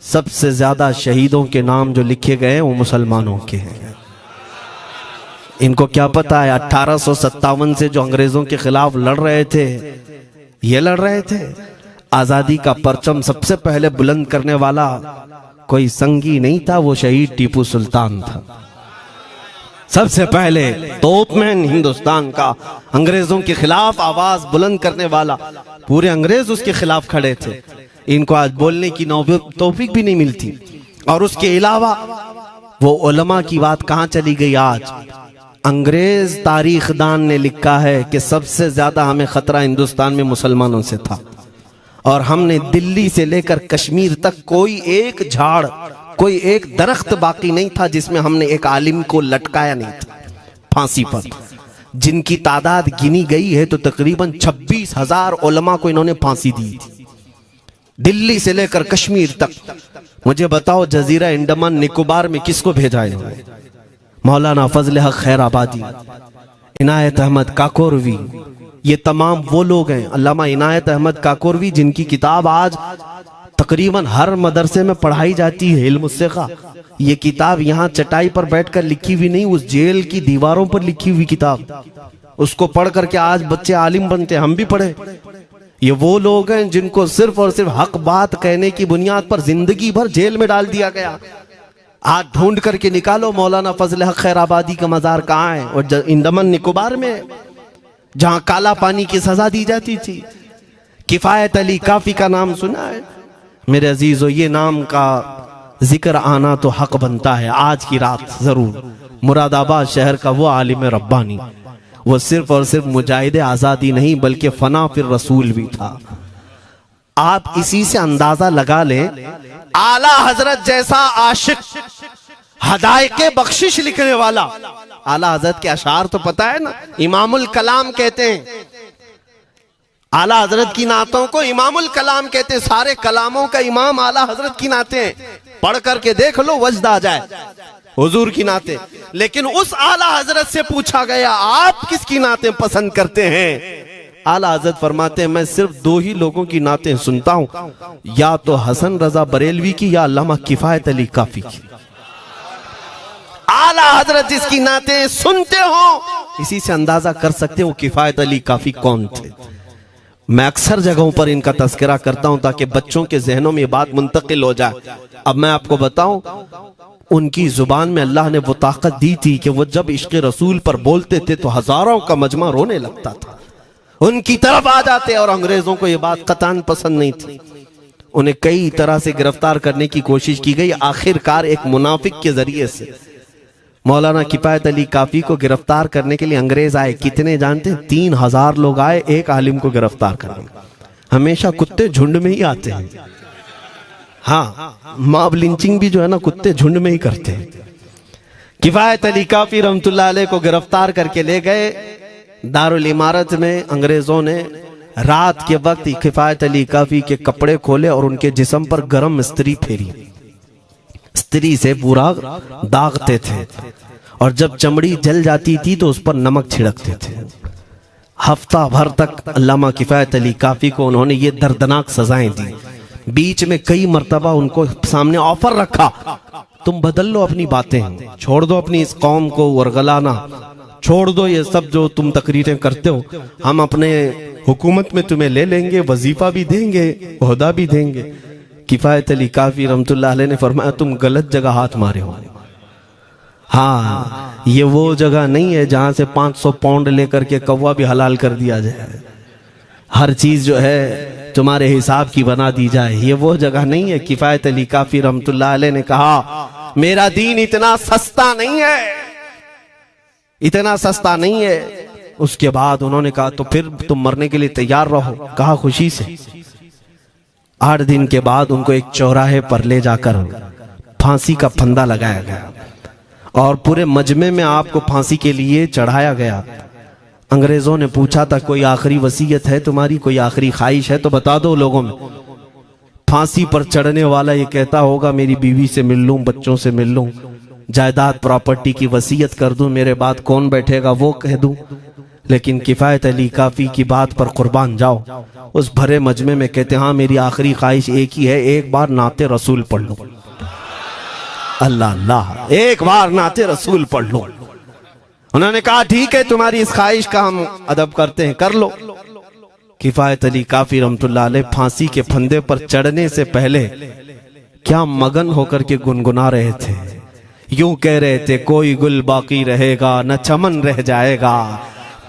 सबसे ज्यादा शहीदों के नाम जो लिखे गए हैं वो मुसलमानों के हैं। इनको क्या पता है 1857 से जो अंग्रेजों के खिलाफ लड़ रहे थे, ये लड़ रहे थे। आजादी का परचम सबसे पहले बुलंद करने वाला कोई संगी नहीं था, वो शहीद टीपू सुल्तान था। सबसे पहले तोपमैन हिंदुस्तान का, अंग्रेजों के खिलाफ आवाज बुलंद करने वाला। पूरे अंग्रेज उसके खिलाफ खड़े थे। इनको आज बोलने की तौफीक भी नहीं मिलती। और उसके अलावा वो उलमा की बात कहां चली गई आज? अंग्रेज तारीखदान ने लिखा है कि सबसे ज्यादा हमें खतरा हिंदुस्तान में मुसलमानों से था, और हमने दिल्ली से लेकर कश्मीर तक कोई एक झाड़, कोई एक दरख्त बाकी नहीं था जिसमें हमने एक आलिम को लटकाया नहीं था फांसी पर। जिनकी तादाद गिनी गई है तो तकरीबन 26,000 उलमा को इन्होंने फांसी दी थी, दिल्ली से लेकर कश्मीर तक। मुझे बताओ, जजीरा अंडमान निकोबार में किसको भेजा है? मौलाना फजल हक खैर आबादी, इनायत अहमद काकोरवी, ये तमाम वो लोग हैं। अल्लामा इनायत अहमद काकोरवी, जिनकी किताब आज तकरीबन हर मदरसे में पढ़ाई जाती है, इल्म सिखा। ये किताब यहाँ चटाई पर बैठकर लिखी हुई नहीं, उस जेल की दीवारों पर लिखी हुई किताब। उसको पढ़ करके आज बच्चे आलिम बनते, हम भी पढ़े। ये वो लोग हैं जिनको सिर्फ और सिर्फ हक बात कहने की बुनियाद पर जिंदगी भर जेल में डाल दिया गया। आज ढूंढ करके निकालो मौलाना फजल हक खैर आबादी का मजार कहाँ है, और अंडमान निकोबार में। जहां काला पानी की सजा दी जाती थी। किफायत अली काफी का नाम सुना है मेरे अजीजों? ये नाम का जिक्र आना तो हक बनता है आज की रात जरूर। मुरादाबाद शहर का वो आलिम रब्बानी, वो सिर्फ और सिर्फ मुजाहिद आजादी नहीं बल्कि फना फिर रसूल भी था। आप इसी से अंदाजा लगा लें, आला हजरत जैसा आशिक, हदायके बख्शिश लिखने वाला। आला हजरत के अशार तो पता है ना, इमामुल कलाम कहते हैं। आला हजरत की नातों को इमामुल कलाम कहते हैं। सारे कलामों का इमाम आला हजरत की नाते हैं। पढ़ करके देख लो, वजद आ जाए हुजूर की नाते। लेकिन उस आला हजरत से पूछा गया, आप किसकी नाते पसंद करते हैं? आला हजरत फरमाते हैं, मैं सिर्फ दो ही लोगों की नाते सुनता हूं, या तो हसन रजा बरेलवी की या अल्लामा किफायत अली काफी की। आला हजरत जिसकी नाते सुनते हो, इसी से अंदाजा कर सकते हो किफायत अली काफी कौन थे। मैं अक्सर जगहों पर इनका तस्करा करता हूं ताकि बच्चों के जहनों में ये बात मुंतकिल हो जाए। अब मैं आपको बताऊं, उनकी जुबान में अल्लाह ने वो ताकत दी थी कि वो जब इश्क़ रसूल पर बोलते थे तो हजारों का मजमा रोने लगता था, उनकी तरफ आ जाते। और अंग्रेजों को ये बात कतान पसंद नहीं थी। उन्हें कई तरह से गिरफ्तार करने की कोशिश की गई। आखिरकार एक मुनाफिक के जरिए से मौलाना किफायत अली काफी को गिरफ्तार करने के लिए अंग्रेज आए। कितने जानते हैं? 3000 लोग आए एक आलिम को गिरफ्तार करने। हमेशा कुत्ते झुंड में ही आते हैं। हाँ, मॉब लिंचिंग भी जो है ना, कुत्ते झुंड में ही करते हैं। किफायत अली काफी रहमतुल्लाह अलैह को गिरफ्तार करके ले गए दारुल इमारत में। अंग्रेजों ने रात के वक्त किफायत अली काफी के कपड़े खोले और उनके जिस्म पर गर्म इस्त्री फेरी। इस्त्री से पूरा दागते थे और जब चमड़ी जल जाती थी तो उस पर नमक छिड़कते थे। हफ्ता भर तक अल्लामा किफायत अली काफी को उन्होंने ये दर्दनाक सजाएं दी। बीच में कई मर्तबा उनको सामने ऑफर रखा, तुम बदल लो अपनी बातें, छोड़ दो अपनी इस कौम को वरगलाना, छोड़ दो ये सब जो तुम तकरीरें करते हो, हम अपने हुकूमत में तुम्हें ले लेंगे, वजीफा भी देंगे, ओहदा भी देंगे। किफायत अली काफी रहमतुल्लाह अलैह ने फरमाया, तुम गलत जगह हाथ मारे हो। हाँ, ये वो जगह नहीं है जहां से 500 पाउंड लेकर के कौवा भी हलाल कर दिया जाए, हर चीज जो है तुम्हारे हिसाब की बना दी जाए, ये वो जगह नहीं है। किफायत अली काफी रहमतुल्लाह अलैह ने कहा, मेरा दीन इतना सस्ता नहीं है, इतना सस्ता नहीं है। उसके बाद उन्होंने कहा, तो फिर तुम मरने के लिए तैयार रहो। कहा, खुशी से। 8 दिन के बाद उनको एक चौराहे पर ले जाकर फांसी का फंदा लगाया गया और पूरे मजमे में आपको फांसी के लिए चढ़ाया गया। अंग्रेजों ने पूछा था, कोई आखिरी वसीयत है तुम्हारी, कोई आखिरी ख्वाहिश है तो बता दो लोगों में। फांसी पर चढ़ने वाला ये कहता होगा, मेरी बीवी से मिल लूं, बच्चों से मिल लूं, जायदाद प्रॉपर्टी की वसीयत कर दूं, मेरे बाद कौन बैठेगा वो कह दूं। लेकिन किफायत अली काफी की बात पर कुर्बान जाओ, उस भरे मजमे में कहते, हाँ मेरी आखिरी ख्वाहिश एक ही है, एक बार नाते रसूल पढ़ लो। अल्लाह अल्लाह, एक बार नाते रसूल पढ़ लो। उन्होंने कहा, ठीक है, तुम्हारी इस ख्वाहिश का हम अदब करते हैं, कर लो। किफायत अली काफी रहमतुल्लाह अलैह फांसी के फंदे पर चढ़ने से पहले क्या मगन होकर के गुनगुना रहे थे, यूं कह रहे थे, कोई गुल बाकी रहेगा न चमन रह जाएगा,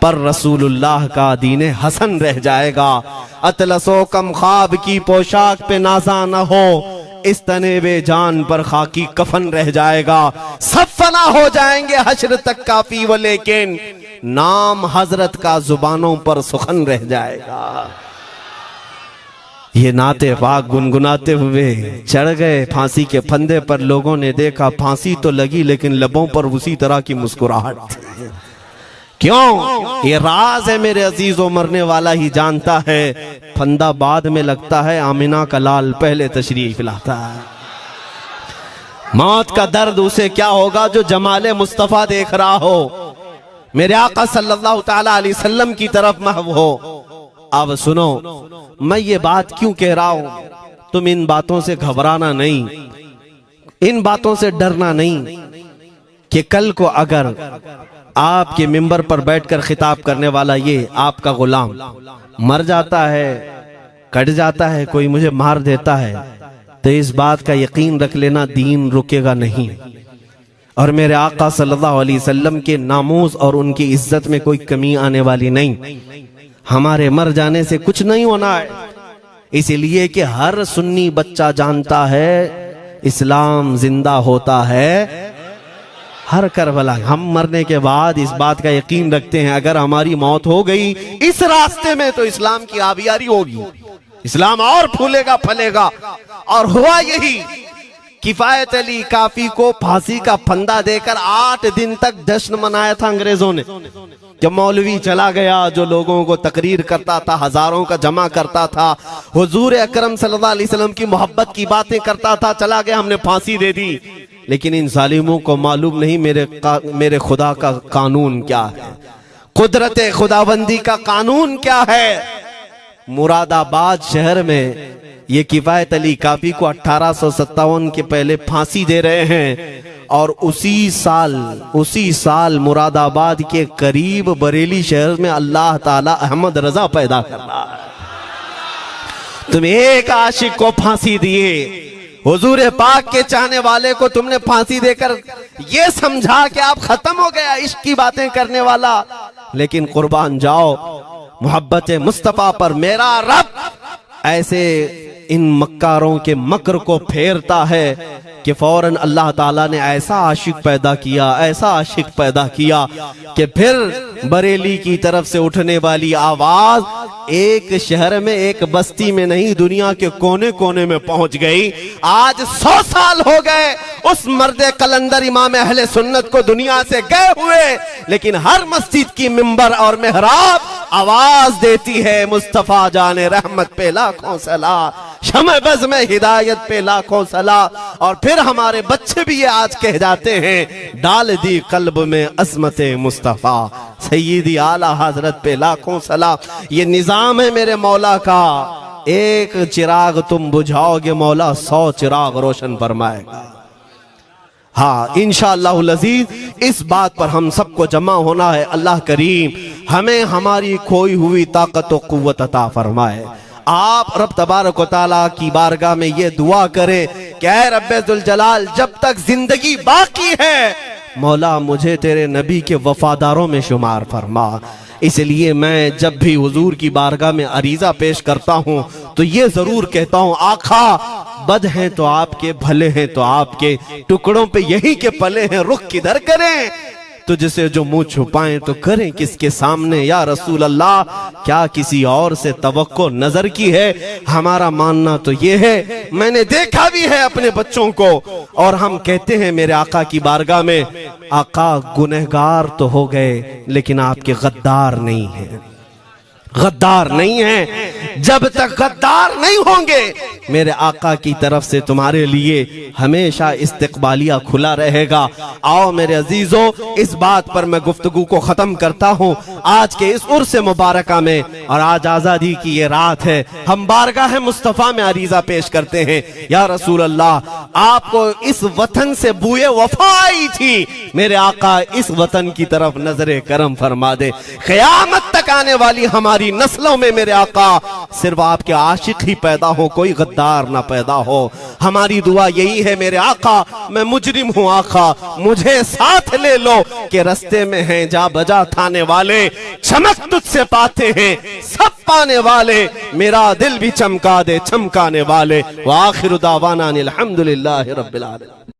पर रसूलुल्लाह का दीने हसन रह जाएगा। अतलसो कम ख्वाब की पोशाक पे नाजा न हो, इस तने बे जान पर खाकी कफन रह जाएगा। सब फना हो जाएंगे हश्र तक काफी, वो लेकिन नाम हजरत का जुबानों पर सुखन रह जाएगा। ये नाते पाक गुनगुनाते हुए चढ़ गए फांसी के फंदे पर। लोगों ने देखा फांसी तो लगी लेकिन लबों पर उसी तरह की मुस्कुराहट थी। क्यों? ये राज है मेरे अजीजों, मरने वाला ही जानता है। फंदा बाद में लगता है, आमिना का लाल पहले तशरीफ लाता है। मौत का दर्द उसे क्या होगा जो जमाले मुस्तफा देख रहा हो, मेरे आका सल्लल्लाहु ताला अलैहि वसल्लम की तरफ महव हो। अब सुनो, मैं ये बात क्यों कह रहा हूं, तुम इन बातों से घबराना नहीं, इन बातों से डरना नहीं कि कल को अगर आपके मिंबर पर बैठकर खिताब करने वाला ये आपका गुलाम मर जाता है, कट जाता है, कोई मुझे मार देता है, तो इस बात का यकीन रख लेना, दीन रुकेगा नहीं। और मेरे आका सल्लल्लाहु अलैहि वसल्लम के नामूस और उनकी इज्जत में कोई कमी आने वाली नहीं। हमारे मर जाने से कुछ नहीं होना है, इसलिए कि हर सुन्नी बच्चा जानता है इस्लाम जिंदा होता है हर करबला। हम मरने के बाद इस बात का यकीन रखते हैं, अगर हमारी मौत हो गई इस रास्ते में तो इस्लाम की आबियारी होगी, इस्लाम और फूलेगा फलेगा। और हुआ यही, किफायत अली काफी को फांसी का फंदा देकर 8 दिन तक जश्न मनाया था अंग्रेजों ने। जब मौलवी चला गया जो लोगों को तकरीर करता था, हजारों का जमा करता था, हुजूर अकरम सल्लल्लाहु अलैहि वसल्लम की मोहब्बत की बातें करता था, चला गया, हमने फांसी दे दी। लेकिन इन जालिमों को मालूम नहीं मेरे खुदा का कानून क्या है, कुदरत खुदाबंदी का कानून क्या है। मुरादाबाद शहर में ये किफायत अली काफी को 1857 के पहले फांसी दे रहे हैं, और उसी साल मुरादाबाद के करीब बरेली शहर में अल्लाह ताला अहमद रजा पैदा कर रहा है। तुम एक आशिक को फांसी दिए, हुजूर पाक के चाहने वाले को तुमने फांसी देकर ये समझा कि आप खत्म हो गया इश्क की बातें करने वाला। लेकिन कुर्बान जाओ मोहब्बत मुस्तफा पर, मेरा रब ऐसे इन मक्कारों के मकर को फेरता है कि फौरन अल्लाह ताला ने ऐसा आशिक पैदा किया कि फिर बरेली की तरफ से उठने वाली आवाज एक शहर में, एक बस्ती में नहीं, दुनिया के कोने कोने में पहुंच गई। आज 100 साल हो गए उस मर्दे कलंदर इमाम अहले सुन्नत को दुनिया से गए हुए, लेकिन हर मस्जिद की मिंबर और मेहराब आवाज देती है मुस्तफा जाने रहमत पे लाखों सला, शमे बज़ में हिदायत पे लाखों सला। और फिर हमारे बच्चे भी ये आज कह जाते हैं, डाल दी कल्ब में अज़मते मुस्तफा, सय्यदी आला हजरत पे लाखों सला। ये निजाम है मेरे मौला का, एक चिराग तुम बुझाओगे मौला 100 चिराग रोशन फरमाएगा। हाँ, इंशाअल्लाहुल अज़ीज़ इस बात पर हम सबको जमा होना है। अल्लाह करीम हमें हमारी खोई हुई ताकत व कुव्वत अता फरमाए। आप रब तबारक व तआला की बारगाह में ये दुआ करें कि ऐ रब्बे जुल जलाल, जब तक जिंदगी बाकी है मौला मुझे तेरे नबी के वफादारों में शुमार फरमा। इसलिए मैं जब भी हुजूर की बारगाह में अरीजा पेश करता हूँ तो ये जरूर कहता हूँ, आखा बद हैं तो आपके, भले हैं तो आपके, टुकड़ों पे यही के पले हैं, रुख किधर करें, तुझसे जो मुंह छुपाएं तो करें किसके सामने। या रसूल अल्लाह, क्या किसी और से तवक्को नजर की है? हमारा मानना तो ये है, मैंने देखा भी है अपने बच्चों को, और हम कहते हैं मेरे आका की बारगाह में, आका गुनहगार तो हो गए लेकिन आपके गद्दार नहीं है, गद्दार नहीं है। जब तक गद्दार नहीं होंगे मेरे आका की तरफ से तुम्हारे लिए हमेशा इस्तकबालिया खुला रहेगा। आओ मेरे अजीजों, इस बात पर मैं गुफ्तगू को खत्म करता हूँ आज के इस उर्स मुबारका में। और आज आजादी की ये रात है, हम बारगाह मुस्तफा में अरीजा पेश करते हैं, या रसूल अल्लाह, आपको इस वतन से बूए वफा आई थी, मेरे आका इस वतन की तरफ नजरे करम फरमा दे। क़यामत तक आने वाली हमारी नस्लों में मेरे आका सिर्फ आपके आशिक ही पैदा हो, कोई गद्दार ना पैदा हो। हमारी दुआ यही है मेरे आका, मैं मुजरिम हूँ आका, मुझे साथ ले लो कि रस्ते में हैं जा बजा थाने वाले, चमक तुझसे पाते हैं सब पाने वाले, मेरा दिल भी चमका दे चमकाने वाले। व आखिरु दावाना अनिल हम्दुलिल्लाहि रब्बिल आलमीन।